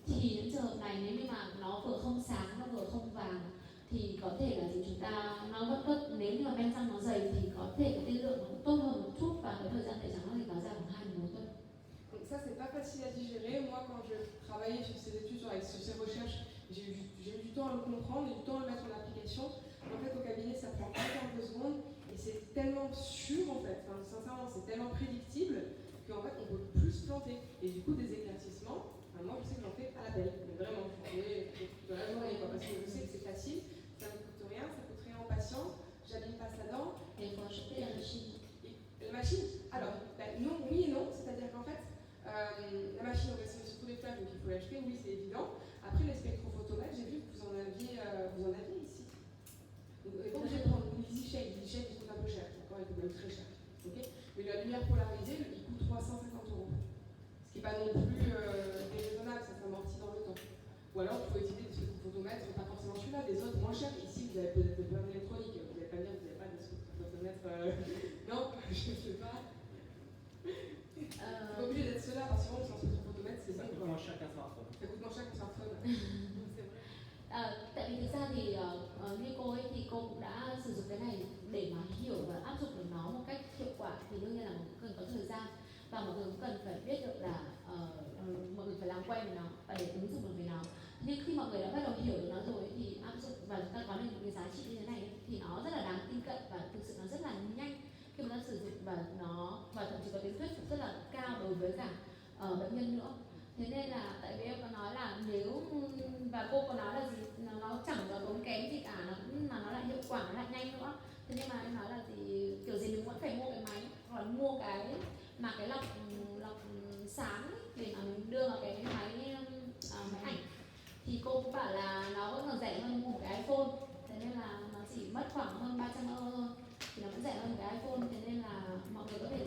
thì những trường hợp này nếu như mà nó vừa không sáng nó vừa không vàng thì có thể là gì chúng ta nó vẫn nếu như mà men răng nó dày thì có thể cái tiên lượng nó cũng tốt hơn một chút và cái thời gian tẩy trắng nó thì kéo dài khoảng 2-4 tuần. Donc ça c'est pas facile à digérer. Moi quand je travaillais sur ces études, sur ces recherches, j'ai eu du temps à le comprendre et du temps à le mettre en application. En fait au cabinet ça prend pas 15 secondes et c'est tellement sûr en fait, enfin, sincèrement c'est tellement prédictible qu'en fait on peut plus se planter. Et du coup des éclaircissements, moi je sais que j'en fais à la pelle, mais vraiment, j'en fais de la journée quoi, parce que je sais que c'est facile, ça ne coûte rien, ça coûte rien aux patients, j'abîme pas sa dent. Et il faut acheter la machine. La machine, alors non, oui et non, c'est-à-dire qu'en fait la machine on va essayer surtout des flashs, donc il faut l'acheter, oui c'est évident. Après les spectrophotomètres, j'ai vu que vous en aviez ici. Donc vous n'êtes pas obligé de prendre l'EasyShade, l'EasyShade il coûte un peu cher, d'accord, il coûte même très cher. Okay, mais la lumière polarisée, il coûte 350 €. Ce qui n'est pas non plus déraisonnable, ça s'amortit dans le temps. Ou alors il faut éviter Tại vì thực ra thì như cô ấy thì cô cũng đã sử dụng cái này để mà hiểu và áp dụng được nó một cách hiệu quả, thì đương nhiên là mọi người cần có thời gian và mọi người cũng cần phải biết được là mọi người phải làm quen với nó và để ứng dụng được với nó. Nhưng khi mọi người đã bắt đầu hiểu được nó rồi thì áp dụng và chúng ta có được những cái giá trị như thế này thì nó rất là đáng tin cậy và thực sự nó rất là nhanh khi mà ta sử dụng, và thậm chí có tính thuyết phục rất là cao đối với cả bệnh nhân nữa. Thế nên là tại vì em có nói là nếu và cô có nói là gì, nó chẳng có tốn kém gì cả, mà nó lại hiệu quả, nó lại nhanh nữa. Thế nhưng mà em nói là gì, kiểu gì mình vẫn phải mua cái máy hoặc là mua cái lọc sáng ấy, để mà mình đưa vào cái máy ảnh. Thì cô cũng bảo là nó vẫn còn rẻ hơn mua một cái iPhone, thế nên là nó chỉ mất khoảng hơn 300 euro thôi, thì nó vẫn rẻ hơn cái iPhone. Thế nên là mọi người có thể